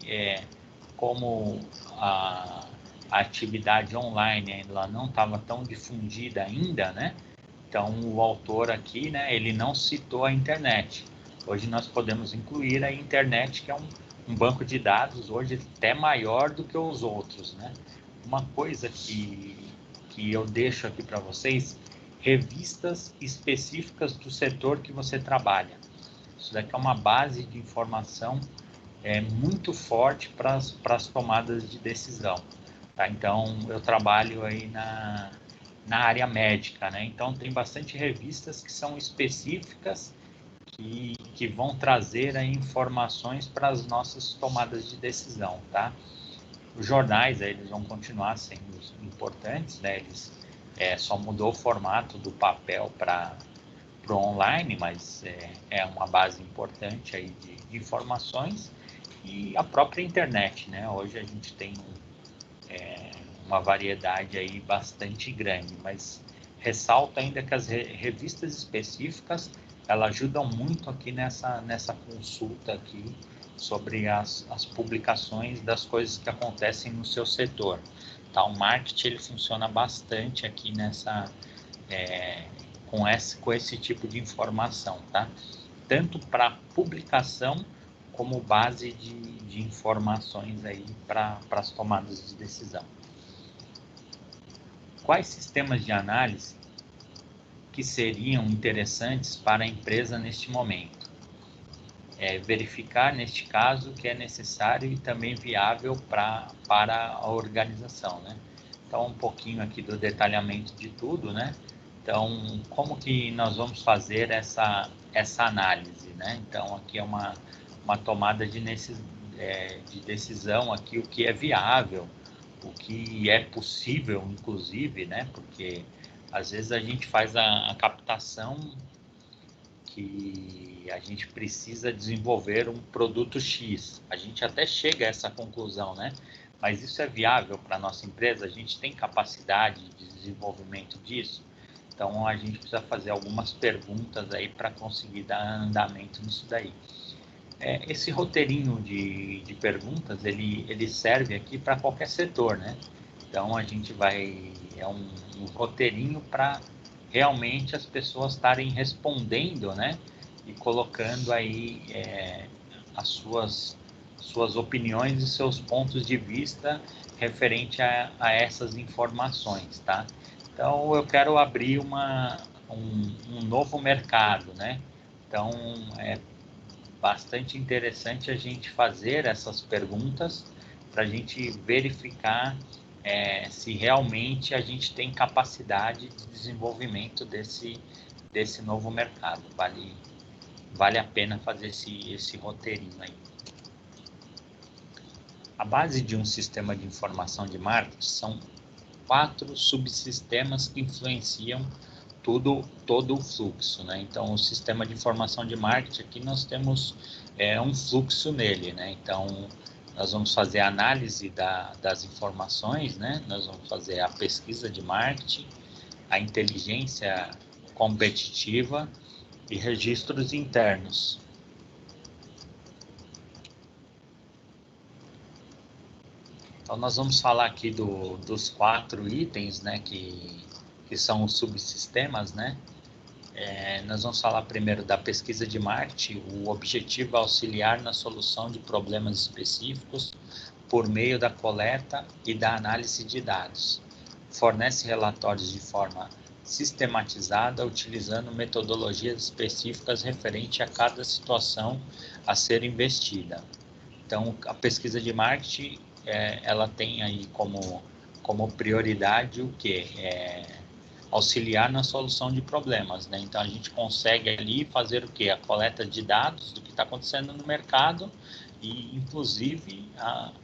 como a atividade online ela não estava tão difundida ainda, né? Então, o autor aqui, né, ele não citou a internet. Hoje nós podemos incluir a internet, que é um banco de dados hoje até maior do que os outros, né? Uma coisa que eu deixo aqui para vocês, revistas específicas do setor que você trabalha. Isso daqui é uma base de informação muito forte para as tomadas de decisão. Tá? Então, eu trabalho aí na área médica, né? Então, tem bastante revistas que são específicas que vão trazer aí informações para as nossas tomadas de decisão, tá? Os jornais, aí, eles vão continuar sendo importantes, né? Eles só mudou o formato do papel para o online, mas é uma base importante aí de informações. E a própria internet, né? Hoje a gente tem uma variedade aí bastante grande, mas ressalto ainda que as revistas específicas elas ajudam muito aqui nessa consulta aqui sobre as publicações das coisas que acontecem no seu setor. Tá? O marketing ele funciona bastante aqui com esse tipo de informação, tá? Tanto para publicação como base de informações aí para as tomadas de decisão. Quais sistemas de análise que seriam interessantes para a empresa neste momento? Verificar, neste caso, que é necessário e também viável para a organização, né? Então, um pouquinho aqui do detalhamento de tudo, né? Então, como que nós vamos fazer essa análise, né? Então, aqui é uma tomada de decisão aqui, o que é viável, o que é possível, inclusive, né? Porque às vezes a gente faz a captação que a gente precisa desenvolver um produto X. A gente até chega a essa conclusão, né? Mas isso é viável para a nossa empresa? A gente tem capacidade de desenvolvimento disso? Então, a gente precisa fazer algumas perguntas aí para conseguir dar andamento nisso daí. Esse roteirinho de perguntas, ele serve aqui para qualquer setor, né? Então, a gente é um roteirinho para realmente as pessoas estarem respondendo, né? E colocando aí as suas opiniões e seus pontos de vista referente a essas informações, tá? Então, eu quero abrir um novo mercado, né? Então, bastante interessante a gente fazer essas perguntas para a gente verificar se realmente a gente tem capacidade de desenvolvimento desse novo mercado. Vale a pena fazer esse roteirinho aí. A base de um sistema de informação de marketing são 4 subsistemas que influenciam todo o fluxo, né? Então, o sistema de informação de marketing aqui nós temos um fluxo nele, né? Então, nós vamos fazer a análise das informações, né? Nós vamos fazer a pesquisa de marketing, a inteligência competitiva e registros internos. Então, nós vamos falar aqui dos 4 itens, né, que são os subsistemas, né? Nós vamos falar primeiro da pesquisa de marketing. O objetivo é auxiliar na solução de problemas específicos por meio da coleta e da análise de dados. Fornece relatórios de forma sistematizada, utilizando metodologias específicas referente a cada situação a ser investida. Então, a pesquisa de marketing, ela tem aí como prioridade o quê? Auxiliar na solução de problemas, né? Então, a gente consegue ali fazer o quê? A coleta de dados do que está acontecendo no mercado e, inclusive,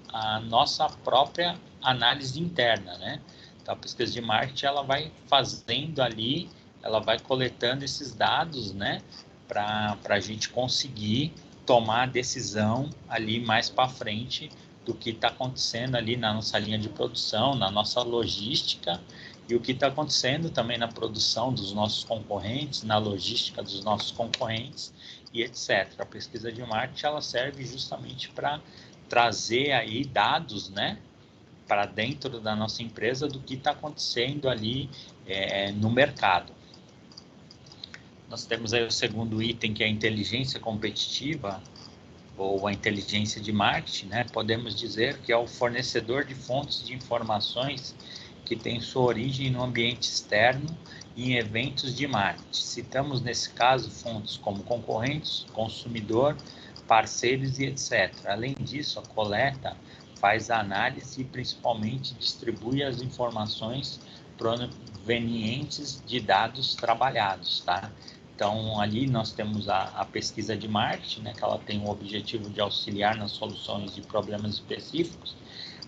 a nossa própria análise interna, né? Então, a pesquisa de marketing, ela vai fazendo ali, ela vai coletando esses dados, né? Para a gente conseguir tomar a decisão ali mais para frente do que está acontecendo ali na nossa linha de produção, na nossa logística, e o que está acontecendo também na produção dos nossos concorrentes, na logística dos nossos concorrentes e etc. A pesquisa de marketing, ela serve justamente para trazer aí dados, né, para dentro da nossa empresa do que está acontecendo ali no mercado. Nós temos aí o segundo item, que é a inteligência competitiva, ou a inteligência de marketing, né? Podemos dizer que é o fornecedor de fontes de informações que tem sua origem no ambiente externo e em eventos de marketing. Citamos, nesse caso, fontes como concorrentes, consumidor, parceiros e etc. Além disso, a coleta faz a análise e principalmente distribui as informações provenientes de dados trabalhados, tá? Então, ali nós temos a pesquisa de marketing, né, que ela tem o objetivo de auxiliar nas soluções de problemas específicos.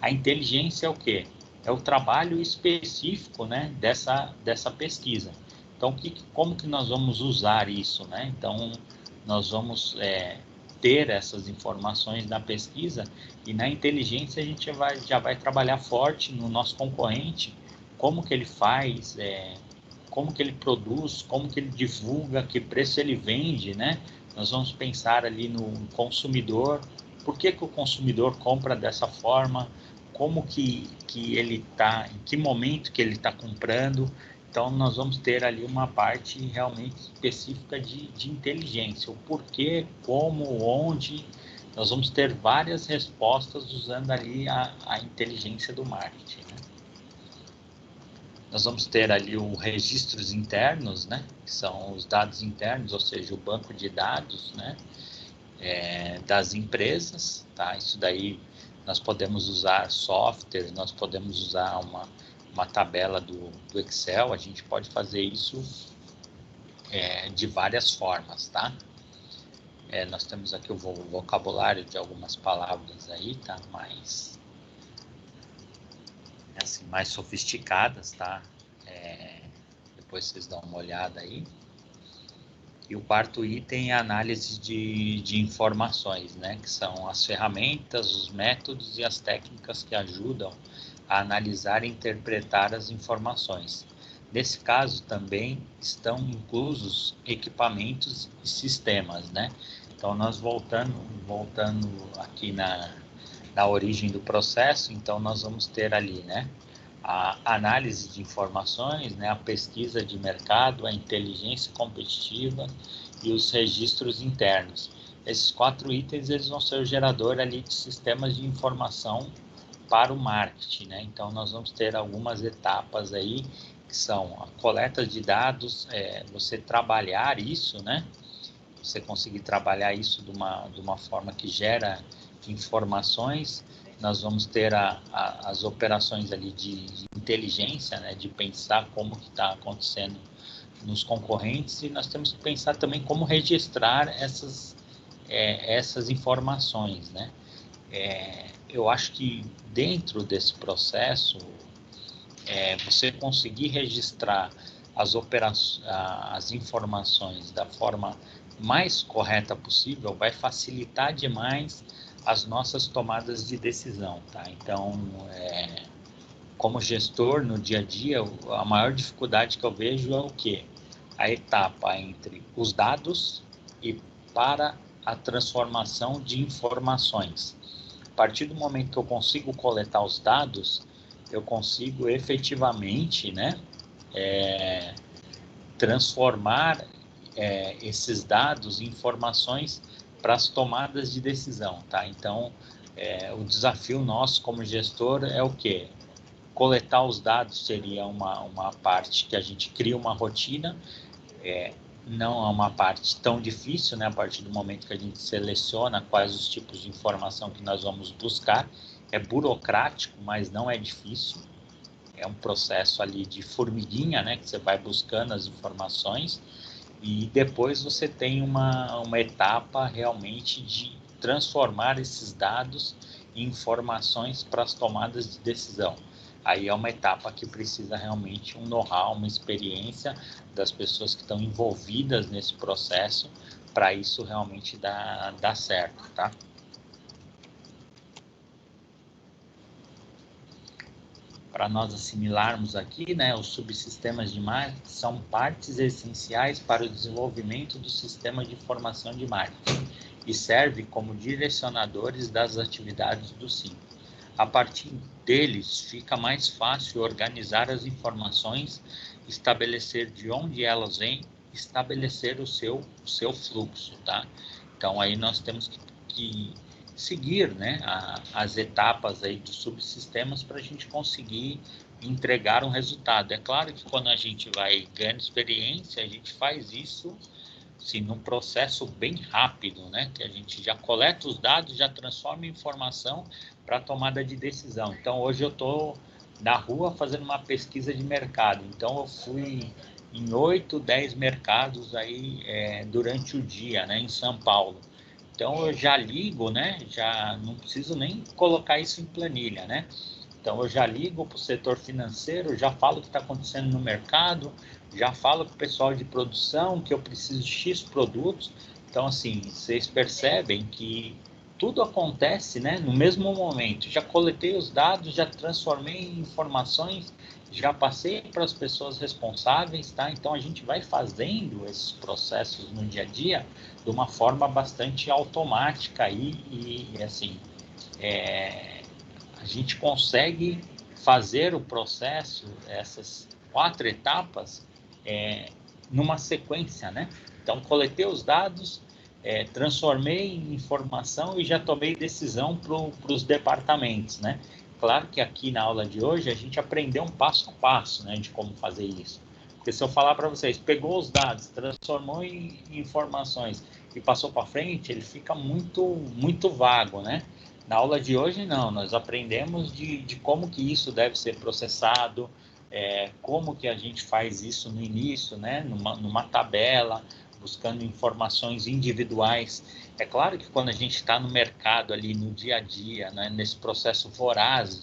A inteligência é o quê? É o trabalho específico, né, dessa pesquisa. Então, como que nós vamos usar isso, né? Então, nós vamos ter essas informações na pesquisa, e na inteligência a gente já vai trabalhar forte no nosso concorrente, como que ele faz, como que ele produz, como que ele divulga, que preço ele vende, né? Nós vamos pensar ali no consumidor, por que o consumidor compra dessa forma, como que ele está, em que momento que ele está comprando. Então, nós vamos ter ali uma parte realmente específica de inteligência, o porquê, como, onde. Nós vamos ter várias respostas usando ali a inteligência do marketing, né? Nós vamos ter ali os registros internos, né? Que são os dados internos, ou seja, o banco de dados, né? Das empresas, tá? Isso daí nós podemos usar software, nós podemos usar uma tabela do Excel, a gente pode fazer isso de várias formas, tá? Nós temos aqui o vocabulário de algumas palavras aí, tá? Assim, mais sofisticadas, tá? Depois vocês dão uma olhada aí. E o quarto item é a análise de informações, né? Que são as ferramentas, os métodos e as técnicas que ajudam a analisar e interpretar as informações. Nesse caso, também estão inclusos equipamentos e sistemas, né? Então, nós voltando aqui na origem do processo, então nós vamos ter ali, né? A análise de informações, né, a pesquisa de mercado, a inteligência competitiva e os registros internos. Esses 4 itens, eles vão ser o gerador ali de sistemas de informação para o marketing, né? Então, nós vamos ter algumas etapas aí, que são a coleta de dados, você trabalhar isso, né? Você conseguir trabalhar isso de uma forma que gera informações. Nós vamos ter as operações ali de inteligência, né, de pensar como que está acontecendo nos concorrentes, e nós temos que pensar também como registrar essas informações, né? Eu acho que dentro desse processo, você conseguir registrar as informações da forma mais correta possível vai facilitar demais as nossas tomadas de decisão, tá? Então, como gestor no dia a dia, a maior dificuldade que eu vejo é o quê? A etapa entre os dados e para a transformação de informações. A partir do momento que eu consigo coletar os dados, eu consigo efetivamente, né, transformar esses dados em informações para as tomadas de decisão, tá? Então, o desafio nosso como gestor é o quê? Coletar os dados seria uma parte que a gente cria uma rotina, não é uma parte tão difícil, né? A partir do momento que a gente seleciona quais os tipos de informação que nós vamos buscar, é burocrático, mas não é difícil. É um processo ali de formiguinha, né? Que você vai buscando as informações e depois você tem uma etapa realmente de transformar esses dados em informações para as tomadas de decisão. Aí é uma etapa que precisa realmente um know-how, uma experiência das pessoas que estão envolvidas nesse processo para isso realmente dar certo, tá? Para nós assimilarmos aqui, né, os subsistemas de marketing são partes essenciais para o desenvolvimento do sistema de informação de marketing e servem como direcionadores das atividades do SIM. A partir deles, fica mais fácil organizar as informações, estabelecer de onde elas vêm, estabelecer o seu fluxo, tá? Então, aí nós temos que seguir, né, as etapas aí dos subsistemas para a gente conseguir entregar um resultado. É claro que quando a gente vai ganhando experiência, a gente faz isso num processo bem rápido, né? Que a gente já coleta os dados, já transforma em informação para tomada de decisão. Então, hoje eu estou na rua fazendo uma pesquisa de mercado. Então, eu fui em 8, 10 mercados aí durante o dia, né? Em São Paulo. Então, eu já ligo, né? Já não preciso nem colocar isso em planilha, né? Então, eu já ligo para o setor financeiro, já falo o que está acontecendo no mercado, já falo para o pessoal de produção que eu preciso de X produtos. Então, assim, vocês percebem que tudo acontece, né, no mesmo momento. Já coletei os dados, já transformei em informações, já passei para as pessoas responsáveis, tá? Então, a gente vai fazendo esses processos no dia a dia de uma forma bastante automática e assim, a gente consegue fazer o processo, essas 4 etapas, numa sequência, né? Então, coletei os dados, transformei em informação e já tomei decisão para os departamentos, né? Claro que aqui na aula de hoje a gente aprendeu um passo a passo, né, de como fazer isso. Porque se eu falar para vocês, pegou os dados, transformou em informações e passou para frente, ele fica muito vago, né? Na aula de hoje, não, nós aprendemos de como que isso deve ser processado, como que a gente faz isso no início, né, numa tabela, buscando informações individuais. É claro que quando a gente está no mercado ali, no dia a dia, né, nesse processo voraz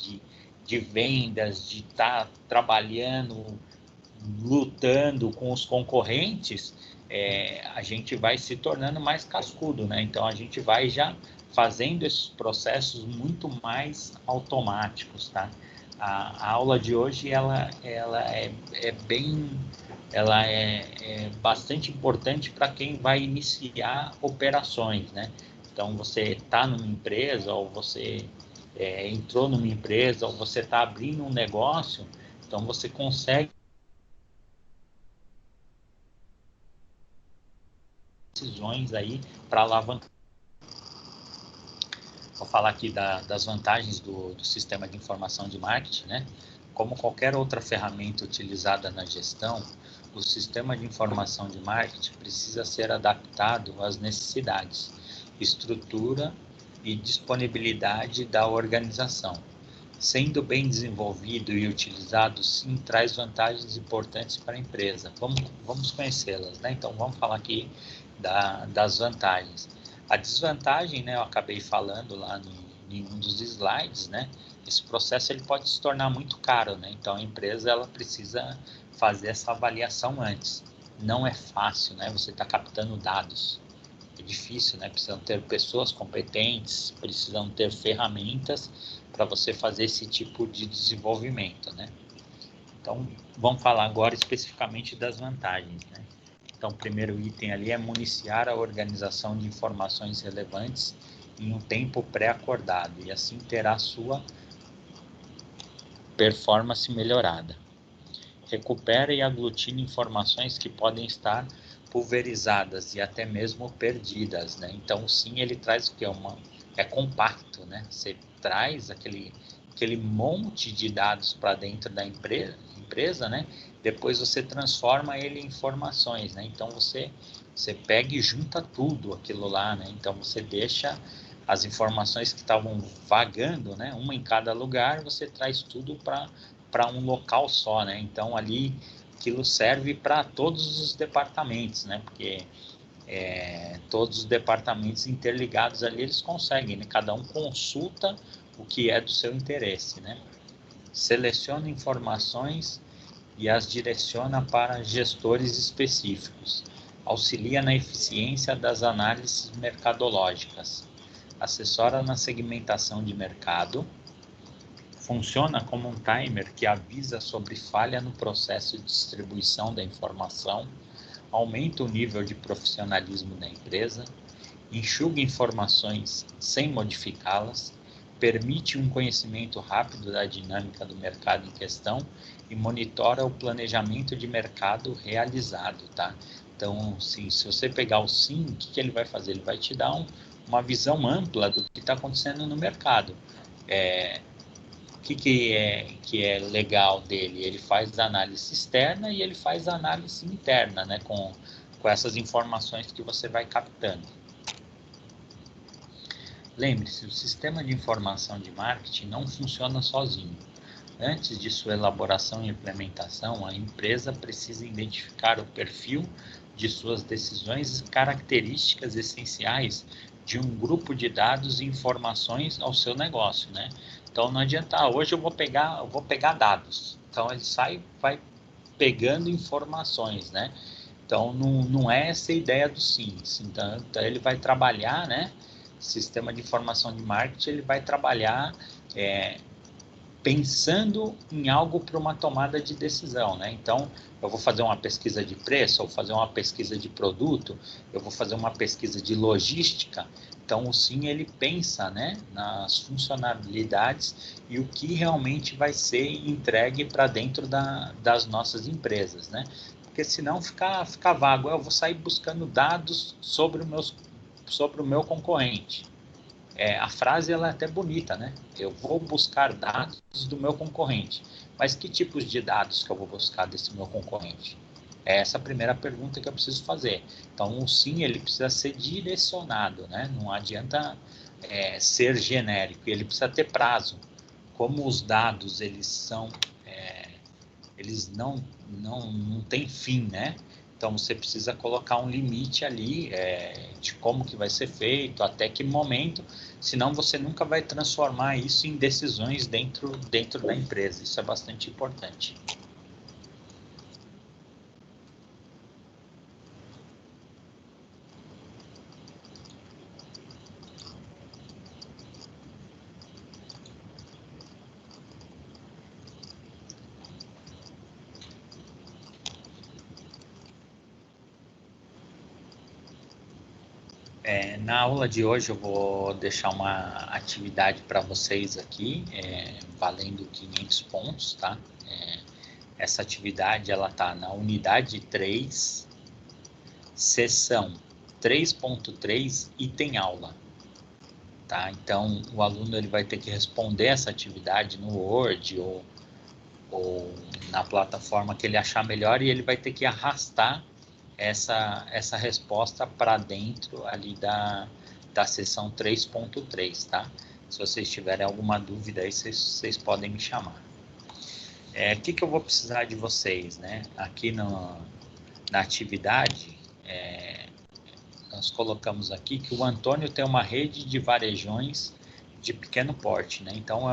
de vendas, de estar trabalhando, lutando com os concorrentes, a gente vai se tornando mais cascudo, né? Então, a gente vai já fazendo esses processos muito mais automáticos, tá? A aula de hoje, ela é bastante importante para quem vai iniciar operações, né? Então, você está numa empresa, ou você entrou numa empresa, ou você está abrindo um negócio, então você consegue decisões aí para alavancar. Vou falar aqui das vantagens do sistema de informação de marketing, né? Como qualquer outra ferramenta utilizada na gestão, o sistema de informação de marketing precisa ser adaptado às necessidades, estrutura e disponibilidade da organização. Sendo bem desenvolvido e utilizado, sim, traz vantagens importantes para a empresa. Vamos conhecê-las, né? Então, vamos falar aqui das vantagens. A desvantagem, né, eu acabei falando lá em um dos slides, né? Esse processo ele pode se tornar muito caro, né? Então, a empresa ela precisa fazer essa avaliação antes. Não é fácil, né? Você está captando dados. É difícil, né? Precisam ter pessoas competentes, precisam ter ferramentas para você fazer esse tipo de desenvolvimento, né? Então, vamos falar agora especificamente das vantagens, né? Então, o primeiro item ali é municiar a organização de informações relevantes em um tempo pré-acordado e assim terá sua performance melhorada. Recupera e aglutina informações que podem estar pulverizadas e até mesmo perdidas, né? Então, sim, ele traz o que? É compacto, né? Você traz aquele monte de dados para dentro da empresa, né? Depois você transforma ele em informações, né? Então, você pega e junta tudo aquilo lá, né? Então, você deixa as informações que estavam vagando, né? Uma em cada lugar, você traz tudo para um local só, né? Então, ali, aquilo serve para todos os departamentos, né? Porque todos os departamentos interligados ali, eles conseguem, né? Cada um consulta o que é do seu interesse, né? Seleciona informações e as direciona para gestores específicos. Auxilia na eficiência das análises mercadológicas. Assessora na segmentação de mercado. Funciona como um timer que avisa sobre falha no processo de distribuição da informação, aumenta o nível de profissionalismo da empresa, enxuga informações sem modificá-las, permite um conhecimento rápido da dinâmica do mercado em questão e monitora o planejamento de mercado realizado, tá? Então, se você pegar o SIM, o que ele vai fazer? Ele vai te dar uma visão ampla do que está acontecendo no mercado. O que é legal dele? Ele faz análise externa e ele faz análise interna, né? Com essas informações que você vai captando. Lembre-se, o sistema de informação de marketing não funciona sozinho. Antes de sua elaboração e implementação, a empresa precisa identificar o perfil de suas decisões e características essenciais de um grupo de dados e informações ao seu negócio, né? Então não adianta, hoje eu vou pegar dados. Então ele vai pegando informações, né? Então não é essa a ideia do SIMS. Então ele vai trabalhar, né? Sistema de informação de marketing, ele vai trabalhar pensando em algo para uma tomada de decisão, né? Então, eu vou fazer uma pesquisa de preço, ou fazer uma pesquisa de produto, eu vou fazer uma pesquisa de logística. Então, o SIM, ele pensa, né, nas funcionalidades e o que realmente vai ser entregue para dentro das nossas empresas, né? Porque senão fica vago. Eu vou sair buscando dados sobre o meu concorrente. A frase ela é até bonita, né? Eu vou buscar dados do meu concorrente. Mas que tipos de dados que eu vou buscar desse meu concorrente? É essa a primeira pergunta que eu preciso fazer. Então, o sim, ele precisa ser direcionado, né? Não adianta ser genérico, ele precisa ter prazo. Como os dados, eles não têm fim, né? Então, você precisa colocar um limite ali de como que vai ser feito, até que momento, senão você nunca vai transformar isso em decisões dentro da empresa. Isso é bastante importante. Na aula de hoje eu vou deixar uma atividade para vocês aqui, valendo 500 pontos, tá? Essa atividade ela está na unidade 3, seção 3.3, item aula. Tá? Então, o aluno ele vai ter que responder essa atividade no Word ou na plataforma que ele achar melhor e ele vai ter que arrastar essa resposta para dentro ali da seção 3.3, tá? Se vocês tiverem alguma dúvida aí, vocês podem me chamar. O que eu vou precisar de vocês, né? Aqui na atividade, nós colocamos aqui que o Antônio tem uma rede de varejões de pequeno porte, né? Então,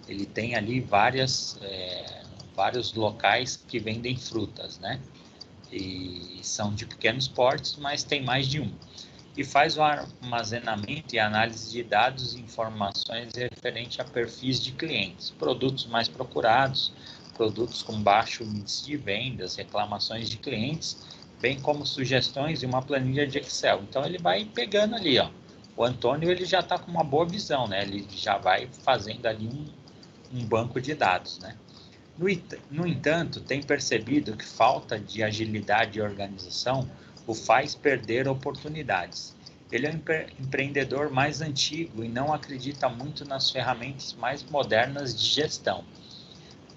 ele tem ali vários locais que vendem frutas, né? E são de pequenos portes, mas tem mais de um. E faz o armazenamento e análise de dados e informações referente a perfis de clientes, produtos mais procurados, produtos com baixo índice de vendas, reclamações de clientes, bem como sugestões e uma planilha de Excel. Então ele vai pegando ali, ó, O Antônio ele já está com uma boa visão, né? Ele já vai fazendo ali um banco de dados, né? No entanto, tem percebido que falta de agilidade e organização o faz perder oportunidades. Ele é um empreendedor mais antigo e não acredita muito nas ferramentas mais modernas de gestão.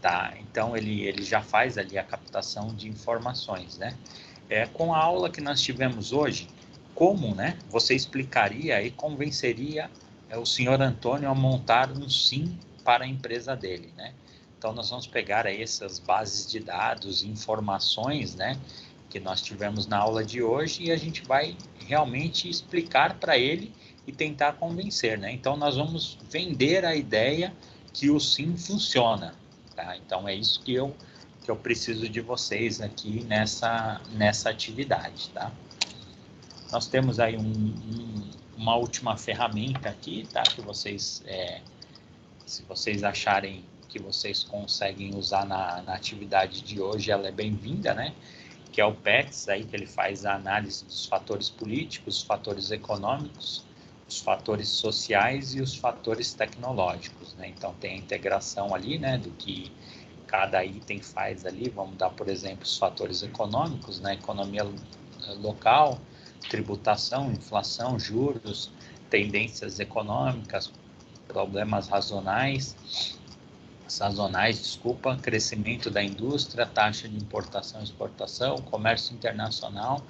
Tá? Então, ele já faz ali a captação de informações, né? Com a aula que nós tivemos hoje, como, né, você explicaria e convenceria o senhor Antônio a montar um SIM para a empresa dele, né? Então, nós vamos pegar aí essas bases de dados, informações, né, que nós tivemos na aula de hoje e a gente vai realmente explicar para ele e tentar convencer, né? Então, nós vamos vender a ideia que o SIM funciona, tá? Então, é isso que eu preciso de vocês aqui nessa atividade, tá? Nós temos aí uma última ferramenta aqui, tá? Que vocês, se vocês acharem que vocês conseguem usar na atividade de hoje, ela é bem-vinda, né? Que é o PETS, aí, que ele faz a análise dos fatores políticos, os fatores econômicos, os fatores sociais e os fatores tecnológicos, né? Então, tem a integração ali, né, do que cada item faz ali. Vamos dar, por exemplo, os fatores econômicos, né? Economia local, tributação, inflação, juros, tendências econômicas, problemas sazonais, crescimento da indústria, taxa de importação e exportação, comércio internacional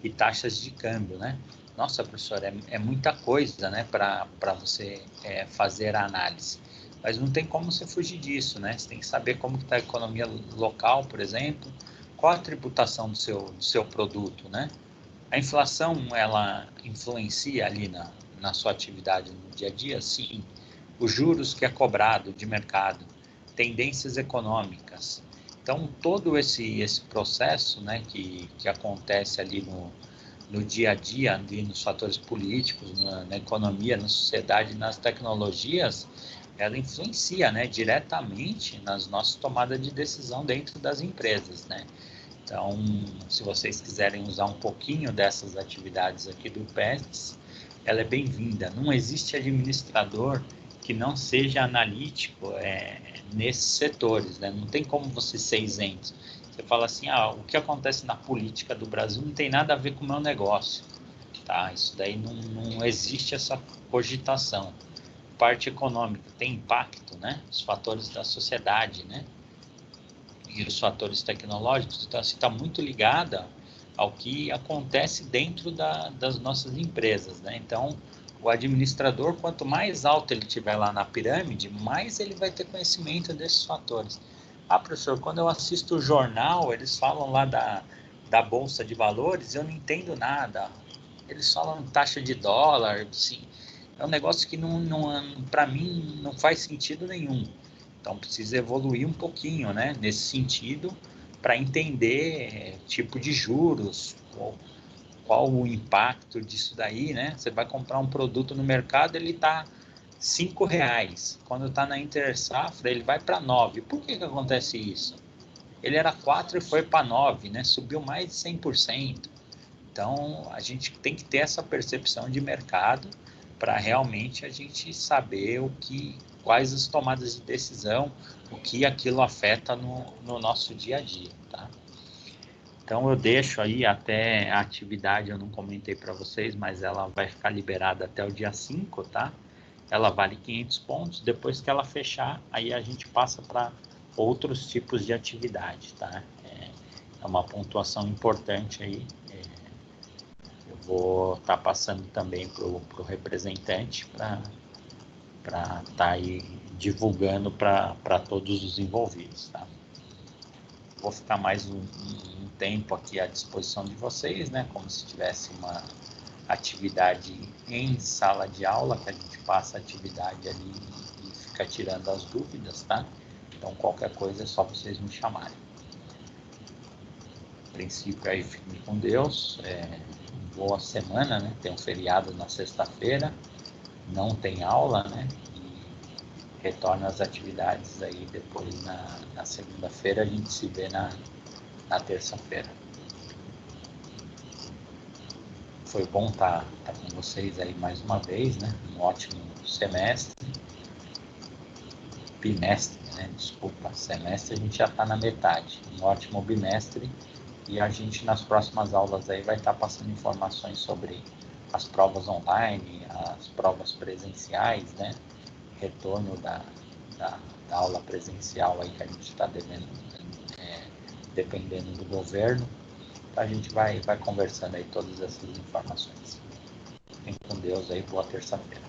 e taxas de câmbio, né? Nossa, professor, é muita coisa, né, para você fazer a análise. Mas não tem como você fugir disso, né? Você tem que saber como está a economia local, por exemplo, qual a tributação do seu produto, né? A inflação, ela influencia ali na sua atividade no dia a dia? Sim. Os juros que é cobrado de mercado, tendências econômicas. Então, todo esse processo, né, que acontece ali no dia a dia, ali nos fatores políticos, na economia, na sociedade, nas tecnologias, ela influencia, né, diretamente nas nossas tomadas de decisão dentro das empresas, né? Então, se vocês quiserem usar um pouquinho dessas atividades aqui do PETS, ela é bem-vinda. Não existe administrador que não seja analítico nesses setores, né? Não tem como você ser isento. Você fala assim, o que acontece na política do Brasil não tem nada a ver com o meu negócio, tá? Isso daí não existe essa cogitação. Parte econômica tem impacto, né? Os fatores da sociedade, né? E os fatores tecnológicos, então assim, está muito ligada ao que acontece dentro das nossas empresas, né? Então, o administrador, quanto mais alto ele estiver lá na pirâmide, mais ele vai ter conhecimento desses fatores. Professor, quando eu assisto o jornal, eles falam lá da Bolsa de Valores, eu não entendo nada. Eles falam taxa de dólar, assim, é um negócio que para mim não faz sentido nenhum. Então, precisa evoluir um pouquinho, né, nesse sentido, para entender tipo de juros, qual o impacto disso daí, né? Você vai comprar um produto no mercado, ele está R$5. Quando está na intersafra, ele vai para 9. Por que acontece isso? Ele era 4 e foi para 9, né? Subiu mais de 100%. Então, a gente tem que ter essa percepção de mercado para realmente a gente saber quais as tomadas de decisão, o que aquilo afeta no nosso dia a dia, tá? Então, eu deixo aí até a atividade, eu não comentei para vocês, mas ela vai ficar liberada até o dia 5, tá? Ela vale 500 pontos, depois que ela fechar, aí a gente passa para outros tipos de atividade, tá? É uma pontuação importante aí. Eu vou estar passando também para o representante para estar aí divulgando para todos os envolvidos, tá? Vou ficar mais um tempo aqui à disposição de vocês, né? Como se tivesse uma atividade em sala de aula, que a gente passa a atividade ali e fica tirando as dúvidas, tá? Então, qualquer coisa é só vocês me chamarem. A princípio, aí, fiquem com Deus. Boa semana, né? Tem um feriado na sexta-feira, não tem aula, né? E retorna às atividades aí depois na segunda-feira, a gente se vê na terça-feira. Foi bom estar com vocês aí mais uma vez, né? Um ótimo bimestre, né? Desculpa, semestre a gente já está na metade. Um ótimo bimestre, e a gente nas próximas aulas aí vai estar passando informações sobre as provas online, as provas presenciais, né? Retorno da aula presencial aí que a gente está devendo, dependendo do governo. Então a gente vai conversando aí todas essas informações. Fiquem com Deus aí, boa terça-feira.